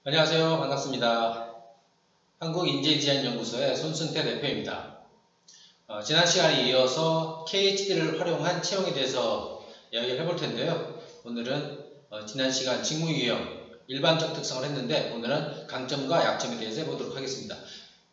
안녕하세요. 반갑습니다. 한국인재지원연구소의 손승태 대표입니다. 지난 시간에 이어서 KHD를 활용한 채용에 대해서 이야기를 해볼 텐데요. 오늘은 지난 시간 직무 유형, 일반적 특성을 했는데 오늘은 강점과 약점에 대해서 해보도록 하겠습니다.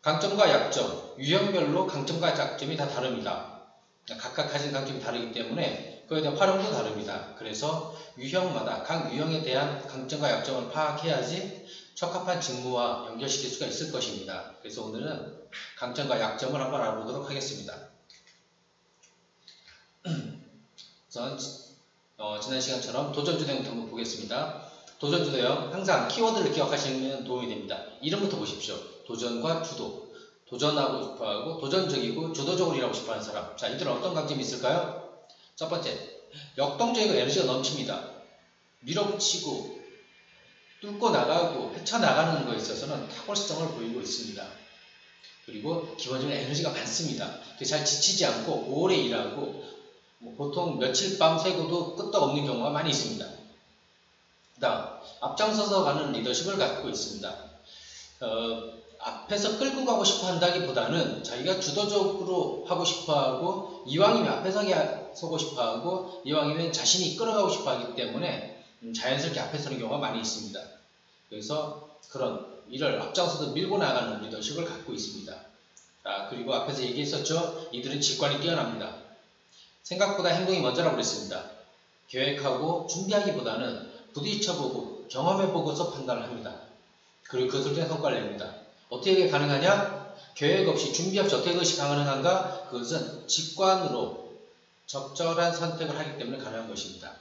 강점과 약점, 유형별로 강점과 약점이 다 다릅니다. 각각 가진 강점이 다르기 때문에 그에 대한 활용도 다릅니다. 그래서 유형마다 각 유형에 대한 강점과 약점을 파악해야지 적합한 직무와 연결시킬 수가 있을 것입니다. 그래서 오늘은 강점과 약점을 한번 알아보도록 하겠습니다. 우선 지난 시간처럼 도전주도형부터 한번 보겠습니다. 도전주도형 항상 키워드를 기억하시면 도움이 됩니다. 이름부터 보십시오. 도전과 주도. 도전하고 싶어하고 도전적이고 주도적으로 일하고 싶어하는 사람. 자, 이들은 어떤 강점이 있을까요? 첫 번째, 역동적이고 에너지가 넘칩니다. 밀어붙이고 뚫고 나가고 헤쳐나가는 것에 있어서는 탁월성을 보이고 있습니다. 그리고 기본적으로 에너지가 많습니다. 잘 지치지 않고 오래 일하고 보통 며칠 밤 새고도 끄떡 없는 경우가 많이 있습니다. 그 다음, 앞장서서 가는 리더십을 갖고 있습니다. 앞에서 끌고 가고 싶어 한다기보다는 자기가 주도적으로 하고 싶어 하고 이왕이면 앞에 서고 싶어 하고 이왕이면 자신이 끌어가고 싶어 하기 때문에 자연스럽게 앞에 서는 경우가 많이 있습니다. 그래서 그런 일을 앞장서서 밀고 나가는 리더십을 갖고 있습니다. 그리고 앞에서 얘기했었죠. 이들은 직관이 뛰어납니다. 생각보다 행동이 먼저라고 그랬습니다. 계획하고 준비하기보다는 부딪혀보고 경험해보고서 판단을 합니다. 그리고 그것을 통해 성과를 냅니다. 어떻게 가능하냐? 계획 없이 준비 없이 어떻게 그것이 가능한가? 그것은 직관으로 적절한 선택을 하기 때문에 가능한 것입니다.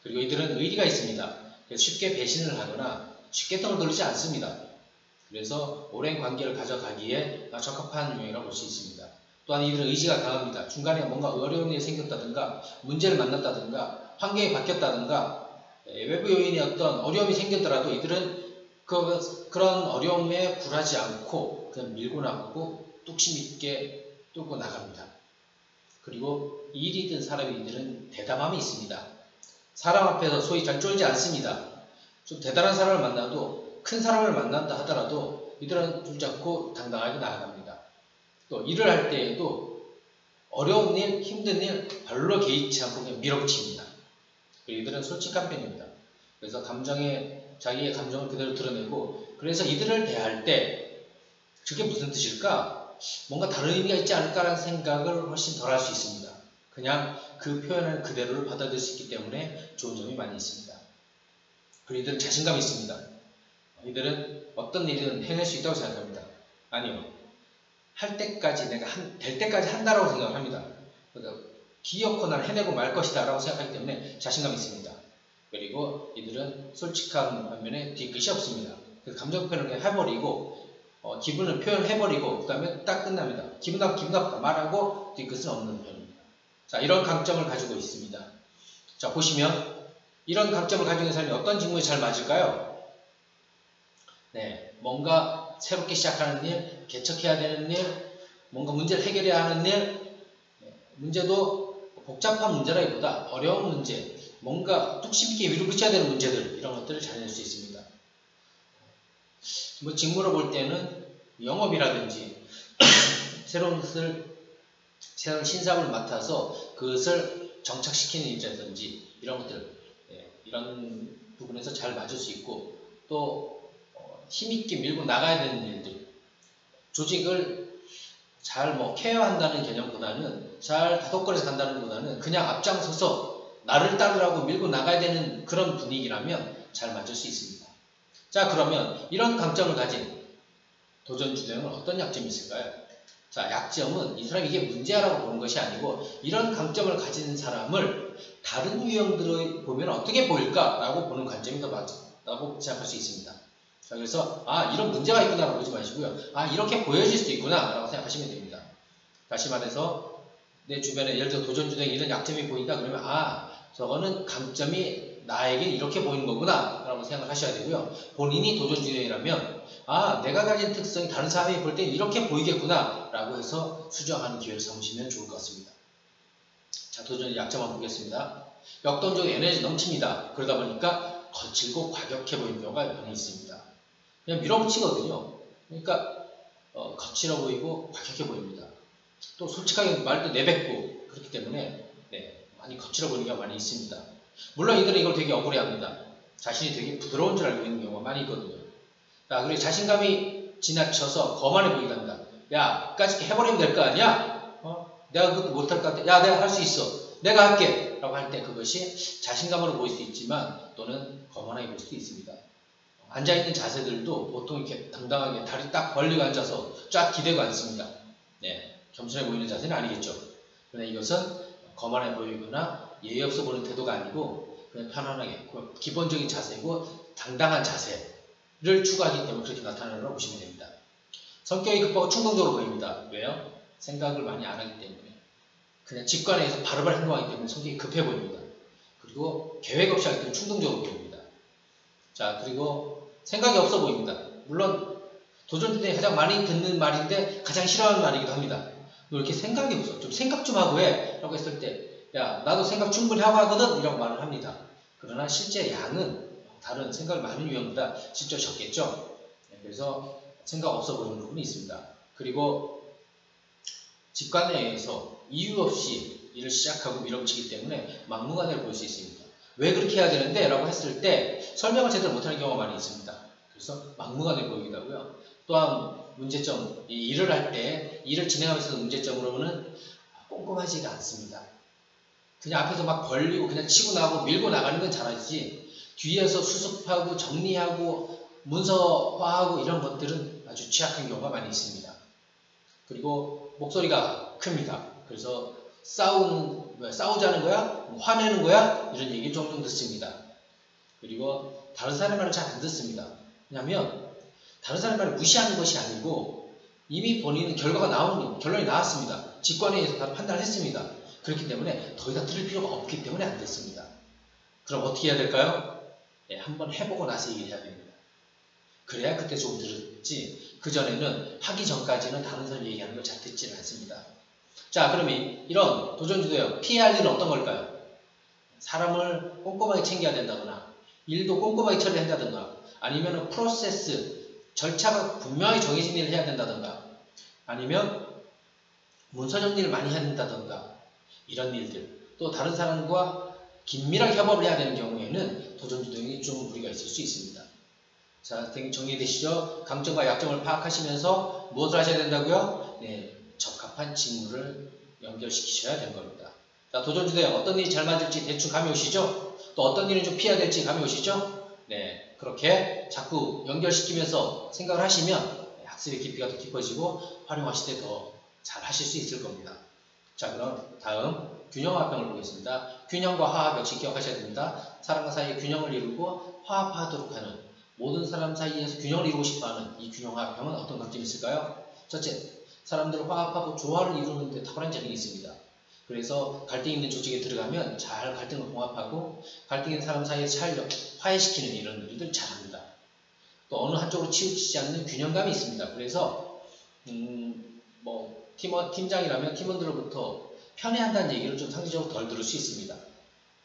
그리고 이들은 의리가 있습니다. 그래서 쉽게 배신을 하거나 쉽게 뜸을 돌리지 않습니다. 그래서 오랜 관계를 가져가기에 적합한 유형이라고 볼 수 있습니다. 또한 이들은 의지가 강합니다. 중간에 뭔가 어려운 일이 생겼다든가 문제를 만났다든가 환경이 바뀌었다든가 외부 요인의 어떤 어려움이 생겼더라도 이들은 그런 어려움에 굴하지 않고 그냥 밀고 나가고 뚝심 있게 뚫고 나갑니다. 그리고 일이 든 사람이 이들은 대담함이 있습니다. 사람 앞에서 소위 잘 쫄지 않습니다. 좀 대단한 사람을 만나도 큰 사람을 만난다 하더라도 이들은 줄잡고 당당하게 나아갑니다. 또 일을 할 때에도 어려운 일, 힘든 일 별로 개의치 않고 그냥 밀어붙입니다. 그리고 이들은 솔직한 편입니다. 그래서 자기의 감정을 그대로 드러내고 그래서 이들을 대할 때 그게 무슨 뜻일까? 뭔가 다른 의미가 있지 않을까라는 생각을 훨씬 덜 할 수 있습니다. 그냥 그 표현을 그대로를 받아들일 수 있기 때문에 좋은 점이 많이 있습니다. 그리고 이들은 자신감이 있습니다. 이들은 어떤 일이든 해낼 수 있다고 생각합니다. 아니요. 할 때까지 될 때까지 한다라고 생각을 합니다. 그러니까 기어코 난 해내고 말 것이다 라고 생각하기 때문에 자신감이 있습니다. 그리고 이들은 솔직한 반면에 뒤끝이 없습니다. 그래서 감정 표현을 그냥 해버리고 기분을 표현해버리고 그 다음에 딱 끝납니다. 기분 나쁘다 말하고 뒤끝은 없는 편입니다. 자, 이런 강점을 가지고 있습니다. 자, 보시면 이런 강점을 가지고 있는 사람이 어떤 직무에 잘 맞을까요? 네, 뭔가 새롭게 시작하는 일, 개척해야 되는 일, 뭔가 문제를 해결해야 하는 일, 문제도 복잡한 문제라기보다 어려운 문제, 뭔가 뚝심 있게 밀어붙여야 되는 문제들, 이런 것들을 잘 낼 수 있습니다. 직무로 볼 때는 영업이라든지 새로운 신사업을 맡아서 그것을 정착시키는 일이라든지 이런 것들, 이런 부분에서 잘 맞을 수 있고 또 힘있게 밀고 나가야 되는 일들, 조직을 잘 케어한다는 개념보다는 잘 다독거려서 간다는 것보다는 그냥 앞장서서 나를 따르라고 밀고 나가야 되는 그런 분위기라면 잘 맞을 수 있습니다. 자, 그러면 이런 강점을 가진 도전주도형은 어떤 약점이 있을까요? 자, 약점은 이 사람이 이게 문제라고 보는 것이 아니고 이런 강점을 가진 사람을 다른 유형들을 보면 어떻게 보일까라고 보는 관점이 더 맞다고 생각할 수 있습니다. 자, 그래서 이런 문제가 있구나 라고 보지 마시고요. 이렇게 보여질 수도 있구나 라고 생각하시면 됩니다. 다시 말해서 내 주변에 예를 들어 도전주도형에 이런 약점이 보인다 그러면 저거는 강점이 나에게 이렇게 보이는 거구나 라고 생각하셔야 되고요. 본인이 도전주도형이라면 내가 가진 특성이 다른 사람이 볼 때 이렇게 보이겠구나 라고 해서 수정하는 기회를 삼으시면 좋을 것 같습니다. 자, 도전의 약점 한번 보겠습니다. 역동적인 에너지 넘칩니다. 그러다 보니까 거칠고 과격해 보이는 경우가 많이 있습니다. 그냥 밀어붙이거든요. 그러니까 거칠어 보이고 과격해 보입니다. 또 솔직하게 말도 내뱉고 그렇기 때문에 많이 거칠어 보이는 경우가 많이 있습니다. 물론 이들은 이걸 되게 억울해합니다. 자신이 되게 부드러운 줄 알고 있는 경우가 많이 있거든요. 자, 그리고 자신감이 지나쳐서 거만해 보이게 합니다. 야, 끝까지 해버리면 될 거 아니야? 내가 그것도 못할 것 같아. 야, 내가 할 수 있어. 내가 할게. 라고 할 때 그것이 자신감으로 보일 수 있지만 또는 거만하게 보일 수도 있습니다. 앉아있는 자세들도 보통 이렇게 당당하게 다리 딱 벌리고 앉아서 쫙 기대고 앉습니다. 겸손해 보이는 자세는 아니겠죠. 그러나 이것은 거만해 보이거나 예의 없어 보이는 태도가 아니고 그냥 편안하게 기본적인 자세고 당당한 자세를 추구하기 때문에 그렇게 나타나는 걸 보시면 됩니다. 성격이 급하고 충동적으로 보입니다. 왜요? 생각을 많이 안 하기 때문에 그냥 직관에 의해서 바로바로 행동하기 때문에 성격이 급해 보입니다. 그리고 계획 없이 하기 때문에 충동적으로 보입니다. 자, 그리고 생각이 없어 보입니다. 물론 도전주들이 가장 많이 듣는 말인데 가장 싫어하는 말이기도 합니다. 너 이렇게 생각이 없어. 좀 생각 좀 하고 해. 라고 했을 때 야, 나도 생각 충분히 하고 하거든. 이라고 말을 합니다. 그러나 실제 양은 다른 생각을 많은 유형보다 실제 적겠죠. 그래서 생각 없어 보이는 부분이 있습니다. 그리고 직관에 의해서 이유 없이 일을 시작하고 밀어붙이기 때문에 막무가내로 보일 수 있습니다. 왜 그렇게 해야 되는데? 라고 했을 때 설명을 제대로 못하는 경우가 많이 있습니다. 그래서 막무가내 보이기도 하고요. 또한 문제점, 일을 할 때 일을 진행하면서 문제점으로는 꼼꼼하지가 않습니다. 그냥 앞에서 막 벌리고 그냥 치고 나가고 밀고 나가는 건 잘하지 뒤에서 수습하고 정리하고 문서화하고 이런 것들은 아주 취약한 경우가 많이 있습니다. 그리고 목소리가 큽니다. 그래서 싸우자는 거야? 화내는 거야? 이런 얘기 종종 듣습니다. 그리고 다른 사람 말을 잘 안 듣습니다. 왜냐하면 다른 사람 말을 무시하는 것이 아니고 이미 본인은 결론이 나왔습니다. 직관에 의해서 다 판단을 했습니다. 그렇기 때문에 더 이상 들을 필요가 없기 때문에 안 됐습니다. 그럼 어떻게 해야 될까요? 한번 해보고 나서 얘기를 해야 됩니다. 그래야 그때 조금 들었지 그전에는 하기 전까지는 다른 사람이 얘기하는 걸 잘 듣지는 않습니다. 자, 그러면 이런 도전주도요. 피해야 할 일은 어떤 걸까요? 사람을 꼼꼼하게 챙겨야 된다거나 일도 꼼꼼하게 처리한다든가 아니면 프로세스, 절차가 분명히 정해진 일을 해야 된다든가 아니면 문서 정리를 많이 해야 된다든가 이런 일들 또 다른 사람과 긴밀하게 협업을 해야 되는 경우에는 도전주도형이 좀 무리가 있을 수 있습니다. 자, 정리되시죠? 강점과 약점을 파악하시면서 무엇을 하셔야 된다고요? 적합한 직무를 연결시키셔야 되는 겁니다. 자, 도전주도형 어떤 일이 잘 맞을지 대충 감이 오시죠? 또 어떤 일은 좀 피해야 될지 감이 오시죠? 그렇게 자꾸 연결시키면서 생각을 하시면 학습의 깊이가 더 깊어지고 활용하실 때 더 잘 하실 수 있을 겁니다. 자, 그럼 다음 균형화합형을 보겠습니다. 균형과 화합 역시 기억하셔야 됩니다. 사람과 사이의 균형을 이루고 화합하도록 하는 모든 사람 사이에서 균형을 이루고 싶어하는 이 균형화합형은 어떤 강점이 있을까요? 첫째, 사람들을 화합하고 조화를 이루는 데 탁월한 재능이 있습니다. 그래서 갈등 있는 조직에 들어가면 잘 갈등을 봉합하고 갈등 있는 사람 사이에서 잘 화해시키는 이런 일들 잘합니다. 또 어느 한쪽으로 치우치지 않는 균형감이 있습니다. 그래서 팀장이라면 팀원들로부터 편애한다는 얘기를 좀 상대적으로 덜 들을 수 있습니다.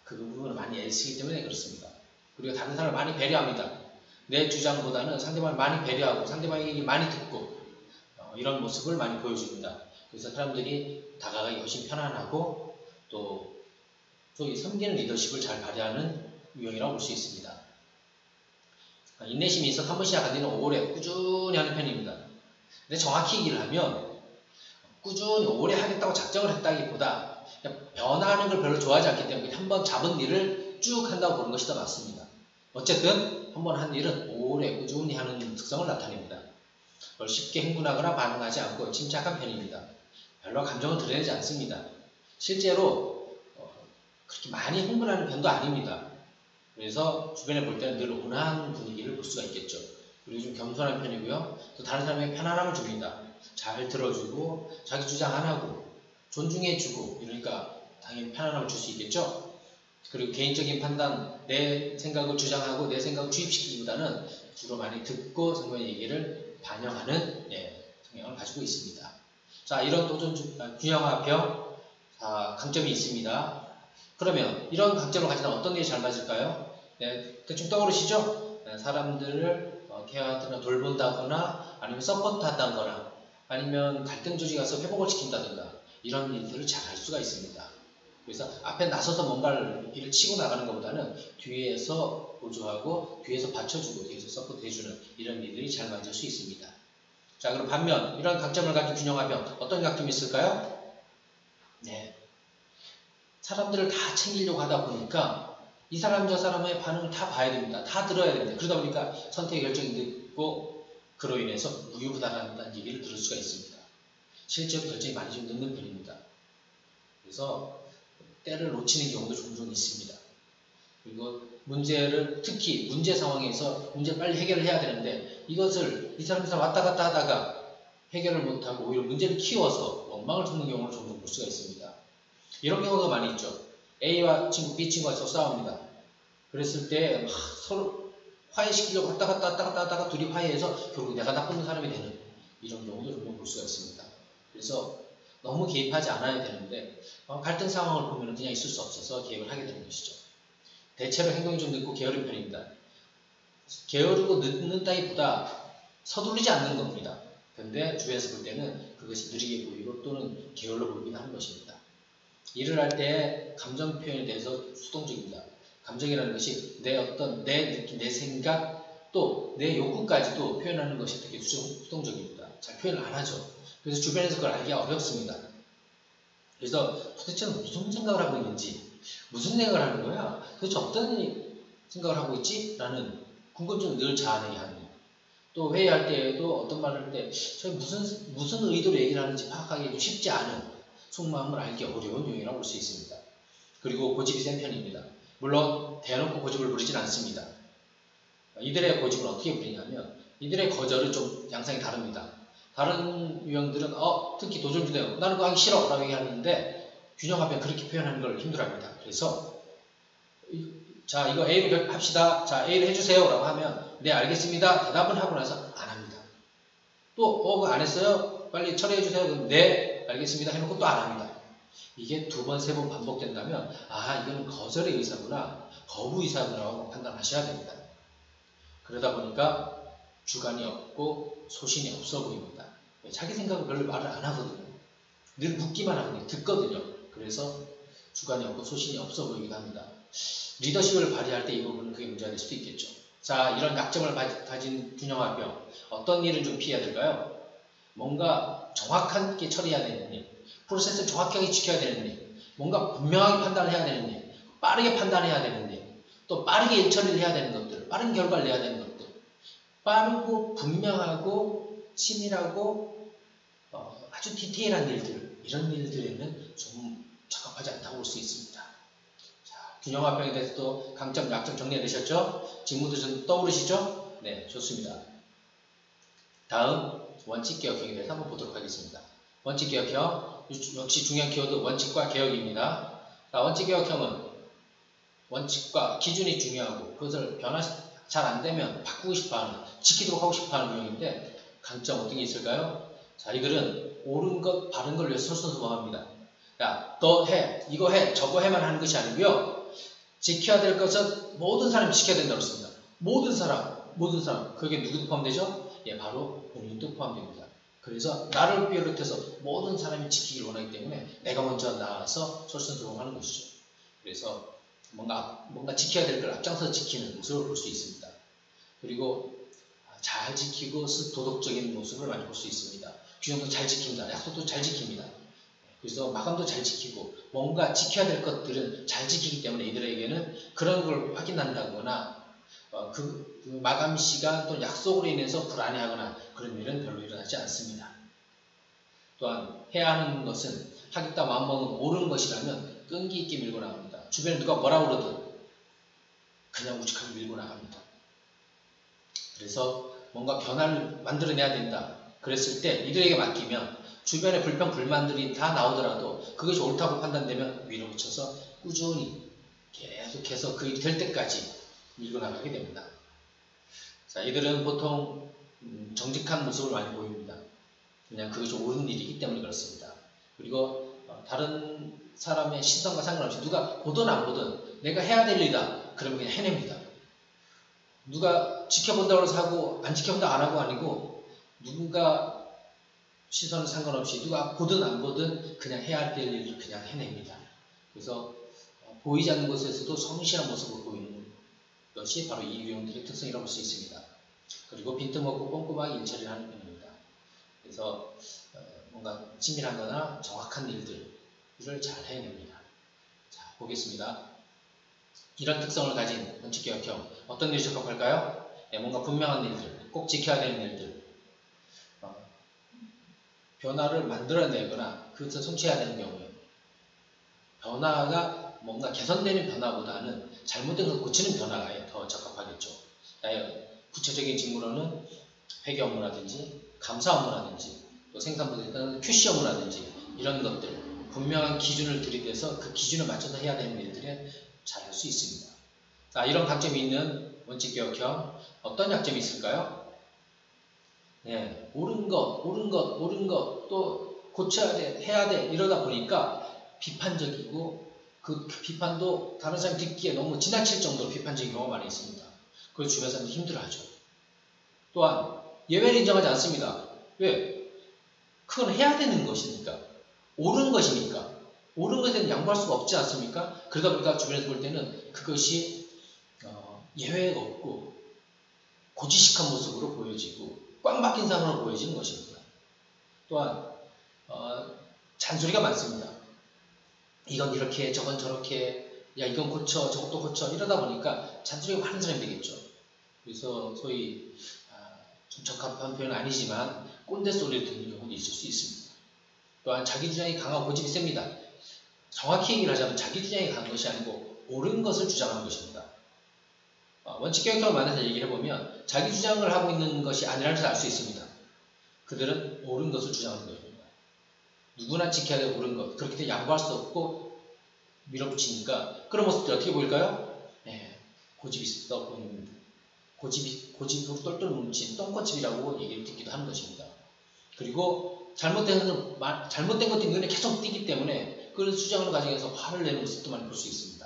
그 부분을 많이 애쓰기 때문에 그렇습니다. 그리고 다른 사람을 많이 배려합니다. 내 주장보다는 상대방을 많이 배려하고 상대방의 얘기 많이 듣고 이런 모습을 많이 보여줍니다. 그래서 사람들이 다가가기 훨씬 편안하고 또 소위 섬기는 리더십을 잘 발휘하는 유형이라고 볼 수 있습니다. 인내심이 있어서 한 번 시작한 뒤는 오래 꾸준히 하는 편입니다. 근데 정확히 얘기를 하면 꾸준히 오래 하겠다고 작정을 했다기보다 변화하는 걸 별로 좋아하지 않기 때문에 한 번 잡은 일을 쭉 한다고 보는 것이 더 맞습니다. 어쨌든 한 번 한 일은 오래 꾸준히 하는 특성을 나타냅니다. 쉽게 흥분하거나 반응하지 않고 침착한 편입니다. 별로 감정을 드러내지 않습니다. 실제로 그렇게 많이 흥분하는 편도 아닙니다. 그래서 주변에 볼 때는 늘 온화한 분위기를 볼 수가 있겠죠. 그리고 좀 겸손한 편이고요. 또 다른 사람에게 편안함을 줍니다. 잘 들어주고 자기 주장 안 하고 존중해주고 이러니까 당연히 편안함을 줄 수 있겠죠. 그리고 개인적인 판단, 내 생각을 주장하고 내 생각을 주입시키기보다는 주로 많이 듣고 상대방의 얘기를 반영하는 성향을 가지고 있습니다. 자, 이런 균형화합형 강점이 있습니다. 그러면 이런 강점을 가지면 어떤 일이 잘 맞을까요? 대충 떠오르시죠? 사람들을 케어하거나 돌본다거나 아니면 서포트한다거나 아니면 갈등 조직에 가서 회복을 시킨다든가 이런 일들을 잘 할 수가 있습니다. 그래서 앞에 나서서 뭔가를 일을 치고 나가는 것보다는 뒤에서 보조하고 뒤에서 받쳐주고 뒤에서 서포트해주는 이런 일들이 잘 맞을 수 있습니다. 자, 그럼 반면 이런 강점을 가진 균형화병 어떤 강점이 있을까요? 네, 사람들을 다 챙기려고 하다 보니까 이 사람 저 사람의 반응을 다 봐야 됩니다. 다 들어야 됩니다. 그러다 보니까 선택의 결정이 늦고 그로 인해서 우유부단하다는 얘기를 들을 수가 있습니다. 실제로 결정이 많이 좀 늦는 편입니다. 그래서 때를 놓치는 경우도 종종 있습니다. 그리고 문제를 특히 문제 상황에서 문제 빨리 해결을 해야 되는데 이것을 이 사람 왔다 갔다 하다가 해결을 못하고 오히려 문제를 키워서 원망을 듣는 경우를 종종 볼 수가 있습니다. 이런 경우가 많이 있죠. A와 친구, B 친구가 싸웁니다. 그랬을 때 막 서로 화해시키려고 왔다 갔다 하다가 둘이 화해해서 결국 내가 나쁜 사람이 되는 이런 경우도 종종 볼 수가 있습니다. 그래서 너무 개입하지 않아야 되는데 갈등 상황을 보면 그냥 있을 수 없어서 개입을 하게 되는 것이죠. 대체로 행동이 좀 늦고 게으른 편입니다. 게으르고 늦는다기보다 서두르지 않는 겁니다. 근데 주변에서 볼 때는 그것이 느리게 보이고 또는 게을러 보이긴 하는 것입니다. 일을 할 때 감정 표현에 대해서 수동적입니다. 감정이라는 것이 내 어떤 내 느낌, 내 생각 또 내 욕구까지도 표현하는 것이 되게 수동적입니다. 잘 표현을 안 하죠. 그래서 주변에서 그걸 알기가 어렵습니다. 그래서 도대체 무슨 생각을 하고 있는지 무슨 생각을 하는 거야? 도대체 어떤 생각을 하고 있지? 라는 궁금증을 늘 자아내게 합니다. 또 회의할 때에도 어떤 말을 할 때 저희 무슨 의도로 얘기를 하는지 파악하기 쉽지 않은 속마음을 알기 어려운 유형이라고 볼 수 있습니다. 그리고 고집이 센 편입니다. 물론 대놓고 고집을 부리진 않습니다. 이들의 고집을 어떻게 부리냐면 이들의 거절은 좀 양상이 다릅니다. 다른 유형들은 특히 도전주대요. 나는 그거 하기 싫어 라고 얘기하는데 균형화병 그렇게 표현하는 걸 힘들어합니다. 그래서 자 이거 A로 합시다. 자 A를 해주세요 라고 하면 네 알겠습니다. 대답을 하고 나서 안 합니다. 또 그거 안 했어요? 빨리 처리해주세요. 그럼 네 알겠습니다 해놓고 또 안 합니다. 이게 두 번, 세 번 반복된다면 이거는 거절의 의사구나 거부 의사구나 판단하셔야 됩니다. 그러다 보니까 주관이 없고 소신이 없어 보입니다. 자기 생각을 별로 말을 안 하거든요. 늘 묻기만 하거든요. 듣거든요. 그래서 주관이 없고 소신이 없어 보이기도 합니다. 리더십을 발휘할 때 이 부분은 그게 문제가 될 수도 있겠죠. 자, 이런 약점을 가진 균형화병 어떤 일은 좀 피해야 될까요? 뭔가 정확하게 처리해야 되는 일, 프로세스를 정확하게 지켜야 되는 일, 뭔가 분명하게 판단을 해야 되는 일, 빠르게 판단해야 되는 일, 또 빠르게 일 처리를 해야 되는 것들, 빠른 결과를 내야 되는 것들, 빠르고 분명하고 치밀하고 아주 디테일한 일들, 이런 일들에는 좀 적합하지 않다고 볼 수 있습니다. 자, 균형화병에 대해서 또 강점, 약점 정리되셨죠? 질문도 좀 떠오르시죠? 네, 좋습니다. 다음 원칙개혁형에 대해서 한번 보도록 하겠습니다. 원칙개혁형, 역시 중요한 키워드 원칙과 개혁입니다. 자, 원칙개혁형은 원칙과 기준이 중요하고 그것을 잘 안되면 바꾸고 싶어하는, 지키도록 하고 싶어하는 유형인데 강점 어떤 게 있을까요? 자, 이들은 옳은 것, 바른 걸 위해서 솔선수범합니다. 야, 너 해, 이거 해, 저거 해만 하는 것이 아니고요. 지켜야 될 것은 모든 사람이 지켜야 된다고 했습니다. 모든 사람. 그게 누구도 포함되죠? 예, 바로 본인도 포함됩니다. 그래서 나를 비롯해서 모든 사람이 지키길 원하기 때문에 내가 먼저 나와서 솔선수범하는 것이죠. 그래서 뭔가 지켜야 될 걸 앞장서 지키는 모습을 볼 수 있습니다. 그리고 잘 지키고 도덕적인 모습을 많이 볼 수 있습니다. 균형도 잘 지킵니다. 약속도 잘 지킵니다. 그래서 마감도 잘 지키고 뭔가 지켜야 될 것들은 잘 지키기 때문에 이들에게는 그런 걸 확인한다거나 그 마감 시간 또는 약속으로 인해서 불안해하거나 그런 일은 별로 일어나지 않습니다. 또한 해야 하는 것은 하겠다 마음먹은 옳은 것이라면 끈기 있게 밀고 나갑니다. 주변에 누가 뭐라 그러든 그냥 우직하게 밀고 나갑니다. 그래서 뭔가 변화를 만들어내야 된다. 그랬을 때 이들에게 맡기면 주변의 불평, 불만들이 다 나오더라도 그것이 옳다고 판단되면 밀어붙여서 꾸준히 계속해서 그 일이 될 때까지 밀고 나가게 됩니다. 자, 이들은 보통 정직한 모습을 많이 보입니다. 그냥 그것이 옳은 일이기 때문에 그렇습니다. 그리고 다른 사람의 시선과 상관없이 누가 보든 안 보든 내가 해야 될 일이다. 그러면 그냥 해냅니다. 누가 지켜본다고 해서 하고 안 지켜본다고 안 하고 아니고 누군가 시선은 상관없이 누가 보든 안 보든 그냥 해야 될 일을 그냥 해냅니다. 그래서 보이지 않는 곳에서도 성실한 모습을 보이는 것이 바로 이 유형들의 특성이라고 볼 수 있습니다. 그리고 빈틈없고 꼼꼼하게 일처리를 하는 편입니다. 그래서 뭔가 치밀하거나 정확한 일들을 잘 해냅니다. 자, 보겠습니다. 이런 특성을 가진 원칙개혁형 어떤 일이 적합할까요? 뭔가 분명한 일들, 꼭 지켜야 되는 일들, 변화를 만들어내거나 그것을 성취해야 되는 경우에 변화가 뭔가 개선되는 변화보다는 잘못된 것을 고치는 변화가 더 적합하겠죠. 구체적인 직무로는 회계 업무라든지 감사 업무라든지 또 생산부에 따른 QC 업무라든지 이런 것들 분명한 기준을 들이대서 그 기준에 맞춰서 해야 되는 일들에 잘 할 수 있습니다. 자, 이런 강점이 있는 원칙개혁형 어떤 약점이 있을까요? 네, 옳은 것 또 고쳐야 돼, 해야 돼 이러다 보니까 비판적이고 그 비판도 다른 사람이 듣기에 너무 지나칠 정도로 비판적인 경우가 많이 있습니다. 그걸 주변 사람들이 힘들어하죠. 또한 예외를 인정하지 않습니다. 왜? 그건 해야 되는 것이니까 옳은 것이니까 옳은 것에는 양보할 수가 없지 않습니까? 그러다 보니까 주변에서 볼 때는 그것이 예외가 없고 고지식한 모습으로 보여지고 꽉 막힌 상황으로 보여지는 것입니다. 또한 잔소리가 많습니다. 이건 이렇게 저건 저렇게 야 이건 고쳐 저것도 고쳐 이러다 보니까 잔소리가 많은 사람이 되겠죠. 그래서 소위 좀 적합한 표현은 아니지만 꼰대 소리를 듣는 경우도 있을 수 있습니다. 또한 자기 주장이 강하고 고집이 셉니다. 정확히 얘기를 하자면 자기 주장이 강한 것이 아니고 옳은 것을 주장하는 것입니다. 원칙개혁형을 만나서 얘기를 해보면 자기 주장을 하고 있는 것이 아니라는 것을 알 수 있습니다. 그들은 옳은 것을 주장하는 것입니다. 누구나 지켜야 될 옳은 것. 그렇게 되면 양보할 수 없고 밀어붙이니까 그런 모습들이 어떻게 보일까요? 네, 고집이 있어 보입니다. 고집으로 똘똘 뭉친 똥꼬집이라고 얘기를 듣기도 하는 것입니다. 그리고 잘못된 것들이 눈에 계속 띄기 때문에 그런 주장을 가지고서 화를 내는 모습도 많이 볼 수 있습니다.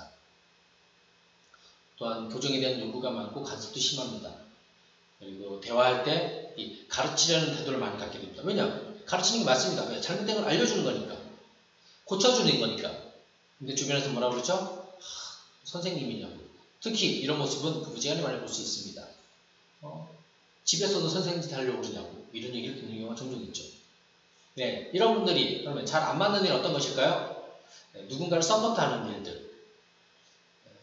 또한 교정에 대한 요구가 많고 간섭도 심합니다. 그리고 대화할 때 가르치려는 태도를 많이 갖게 됩니다. 왜냐? 가르치는 게 맞습니다. 왜? 잘못된 걸 알려주는 거니까. 고쳐주는 거니까. 근데 주변에서 뭐라고 그러죠? 선생님이냐고. 특히 이런 모습은 부부지간에 많이 볼 수 있습니다. 집에서도 선생님 하려고 그러냐고. 이런 얘기를 듣는 경우가 종종 있죠. 네, 이런 분들이 그러면 잘 안 맞는 일은 어떤 것일까요? 네, 누군가를 서포트하는 일들.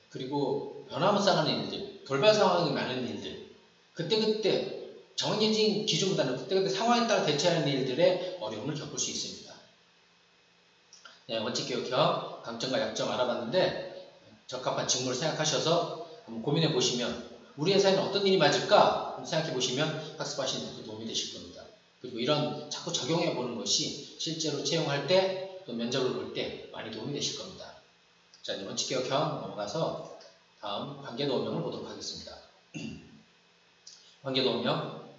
그리고 변화무쌍하는 일들, 돌발 상황이 많은 일들, 그때그때 정해진 기준보다는 그때그때 상황에 따라 대처하는 일들의 어려움을 겪을 수 있습니다. 네, 원칙개혁형 강점과 약점 알아봤는데 적합한 직무를 생각하셔서 한번 고민해 보시면 우리 회사에는 어떤 일이 맞을까 생각해 보시면 학습하시는 데 도움이 되실 겁니다. 그리고 이런 자꾸 적용해 보는 것이 실제로 채용할 때 또 면접을 볼 때 많이 도움이 되실 겁니다. 자, 이제 원칙개혁형 넘어가서 다음 관계도움형을 보도록 하겠습니다. 관계도움형,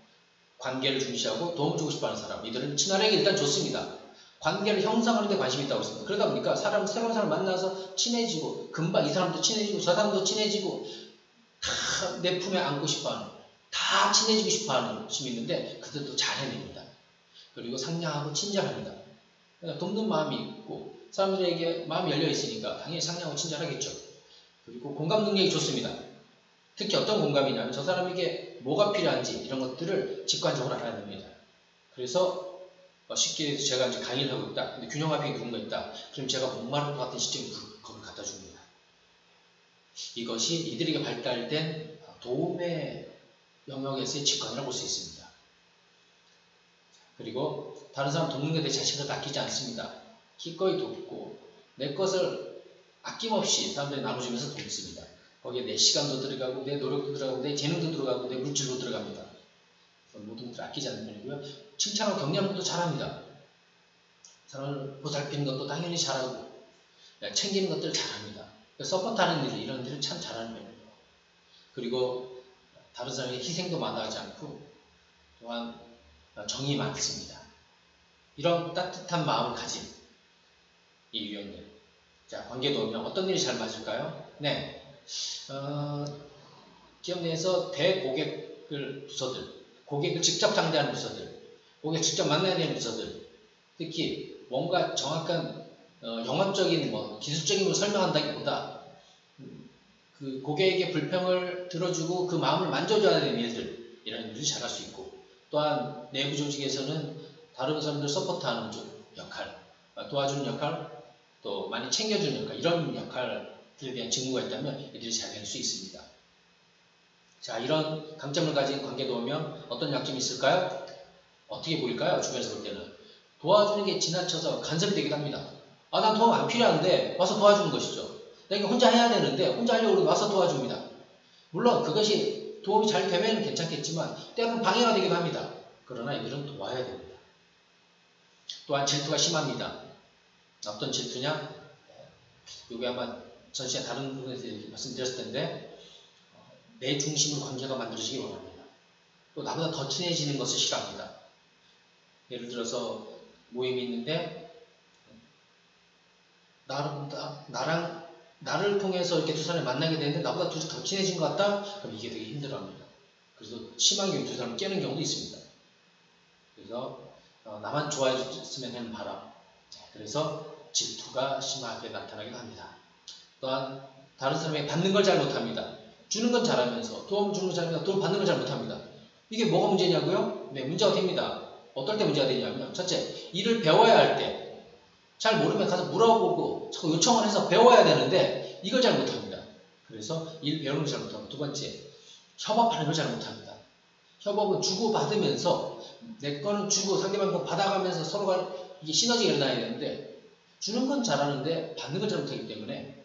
관계를 중시하고 도움을 주고 싶어하는 사람. 이들은 친화력이 일단 좋습니다. 관계를 형성하는 데 관심이 있다고 했습니다. 그러다 보니까 새로운 사람 만나서 친해지고 금방 이 사람도 친해지고 저 사람도 친해지고 다 내 품에 안고 싶어하는 다 친해지고 싶어하는 힘이 있는데 그들도 잘 해냅니다. 그리고 상냥하고 친절합니다. 돕는 마음이 있고 사람들에게 마음이 열려 있으니까 당연히 상냥하고 친절하겠죠. 그리고 공감 능력이 좋습니다. 특히 어떤 공감이냐면 저 사람에게 뭐가 필요한지 이런 것들을 직관적으로 알아냅니다. 그래서 쉽게 해서 제가 이제 강의를 하고 있다. 근데 균형합이 누군가 있다. 그럼 제가 목마를 것 같은 시점에 그걸 갖다 줍니다. 이것이 이들에게 발달된 도움의 영역에서의 직관이라고 볼 수 있습니다. 그리고 다른 사람 돕는 것에 대해 자신을 아끼지 않습니다. 기꺼이 돕고 내 것을 아낌없이 사람들이 나눠주면서 돕습니다. 거기에 내 시간도 들어가고 내 노력도 들어가고 내 재능도 들어가고 내 물질도 들어갑니다. 모든 것을 아끼지 않는 편이고요. 칭찬하고 격려하는 것도 잘합니다. 사람을 보살피는 것도 당연히 잘하고 챙기는 것들을 잘합니다. 서포트하는 일, 이런 일을 참 잘하는 편이에요. 그리고 다른 사람에게 희생도 마다하지 않고 또한 정이 많습니다. 이런 따뜻한 마음을 가진 이 유형들. 자, 관계도우면 어떤 일이 잘 맞을까요? 네, 기업 내에서 대고객을 부서들, 고객을 직접 상대하는 부서들, 고객을 직접 만나야 되는 부서들, 특히 뭔가 정확한 영업적인 기술적인 걸 설명한다기보다 그 고객의 불평을 들어주고 그 마음을 만져줘야 되는 일들, 이런 일들이 잘할 수 있고, 또한 내부 조직에서는 다른 사람들 서포트하는 역할, 도와주는 역할, 또 많이 챙겨주는 역할, 이런 역할들에 대한 직무가 있다면 이들이 잘 될 수 있습니다. 자, 이런 강점을 가진 관계도우명 어떤 약점이 있을까요? 어떻게 보일까요? 주변에서 볼 때는 도와주는 게 지나쳐서 간섭이 되기도 합니다. 아, 난 도움 안 필요한데 와서 도와주는 것이죠. 내가 혼자 해야 되는데 혼자 하려고 와서 도와줍니다. 물론 그것이 도움이 잘 되면 괜찮겠지만 때로는 방해가 되기도 합니다. 그러나 이들은 도와야 됩니다. 또한 질투가 심합니다. 어떤 질투냐? 여기 아마 전시회 다른 부분에서 말씀드렸을 텐데 내 중심으로 관계가 만들어지기 원합니다. 또 나보다 더 친해지는 것을 싫어합니다. 예를 들어서 모임이 있는데 나를 통해서 이렇게 두 사람을 만나게 되는데 나보다 둘이 더 친해진 것 같다? 그럼 이게 되게 힘들어합니다. 그래서 심한 경우 두 사람을 깨는 경우도 있습니다. 그래서 나만 좋아해 줬으면 하는 바람. 그래서 질투가 심하게 나타나기도 합니다. 또한 다른 사람에게 받는 걸 잘 못합니다. 주는 건 잘하면서 도움 주는 건 잘하면서 도움 받는 걸 잘 못합니다. 이게 뭐가 문제냐고요? 네, 문제가 됩니다. 어떨 때 문제가 되냐면 첫째, 일을 배워야 할 때 잘 모르면 가서 물어보고 자꾸 요청을 해서 배워야 되는데 이걸 잘 못합니다. 그래서 일 배우는 걸 잘 못하고, 두 번째, 협업하는 걸 잘 못합니다. 협업은 주고받으면서 내 거는 주고 상대방 거 받아가면서 서로가 이게 시너지가 일어나야 되는데 주는 건 잘하는데 받는 걸 잘 못하기 때문에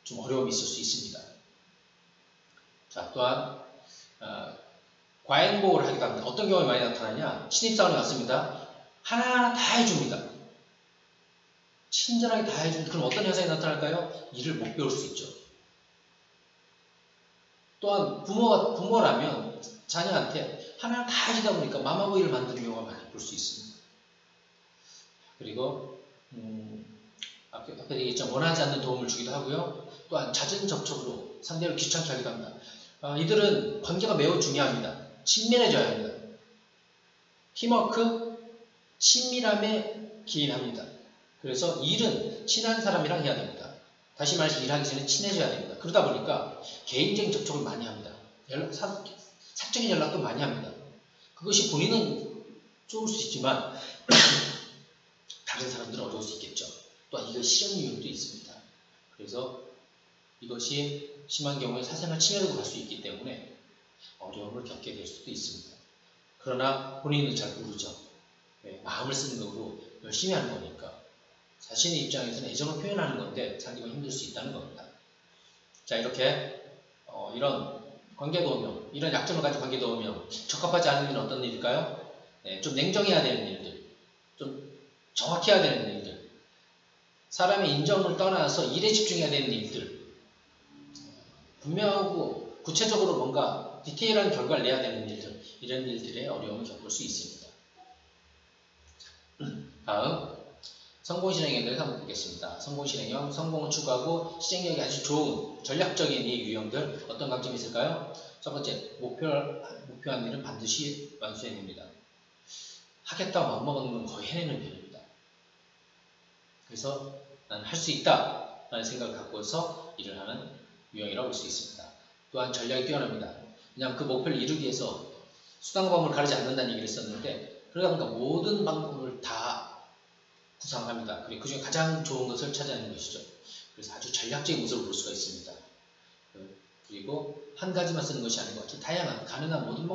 좀 어려움이 있을 수 있습니다. 자, 또한 과잉보호를 하기도 합니다. 어떤 경우에 많이 나타나냐? 신입사원이 왔습니다. 하나하나 다 해줍니다. 친절하게 다 해줍니다. 그럼 어떤 현상이 나타날까요? 일을 못 배울 수 있죠. 또한 부모라면 자녀한테 하나하나 다 해주다 보니까 마마보이를 만드는 경우가 많이 볼 수 있습니다. 그리고 앞에 얘기했죠. 원하지 않는 도움을 주기도 하고요. 또한 잦은 접촉으로 상대를 귀찮게 하기도 합니다. 이들은 관계가 매우 중요합니다. 친밀해져야 합니다. 팀워크, 친밀함에 기인합니다. 그래서 일은 친한 사람이랑 해야 됩니다. 다시 말해서 일하기 전에 친해져야 됩니다. 그러다 보니까 개인적인 접촉을 많이 합니다. 사적인 연락도 많이 합니다. 그것이 본인은 좋을 수 있지만 다른 사람들은 어려울 수 있겠죠. 또한 이거 싫은 이유도 있습니다. 그래서 이것이 심한 경우에 사생활 침해로 갈 수 있기 때문에 어려움을 겪게 될 수도 있습니다. 그러나 본인은 잘 모르죠. 마음을 쓰는 거고 열심히 하는 거니까 자신의 입장에서는 애정을 표현하는 건데 자기가 힘들 수 있다는 겁니다. 자, 이렇게 이런 관계도우명, 이런 약점을 가진 관계도우명, 적합하지 않은 일은 어떤 일일까요? 좀 냉정해야 되는 일들, 좀 정확해야 되는 일들, 사람의 인정을 떠나서 일에 집중해야 되는 일들, 분명하고 구체적으로 뭔가 디테일한 결과를 내야 되는 일들, 이런 일들의 어려움을 겪을 수 있습니다. 다음, 성공실행에 대해서 한번 보겠습니다. 성공실행형, 성공을 추구하고 실행력이 아주 좋은 전략적인 이 유형들, 어떤 강점이 있을까요? 첫 번째, 목표한 일은 반드시 완수해냅니다. 하겠다고 마음먹는 건 거의 해내는 편입니다. 그래서 난 할 수 있다 라는 생각을 갖고서 일을 하는 유형이라고 볼 수 있습니다. 또한 전략이 뛰어납니다. 왜냐하면 그 목표를 이루기 위해서 수단과 방법을 가리지 않는다는 얘기를 했었는데, 그러다 보니까 모든 방법을 다 구상합니다. 그리고 그 중에 가장 좋은 것을 찾아내는 것이죠. 그래서 아주 전략적인 모습을 볼 수가 있습니다. 그리고 한 가지만 쓰는 것이 아니고 아주 다양한 가능한 모든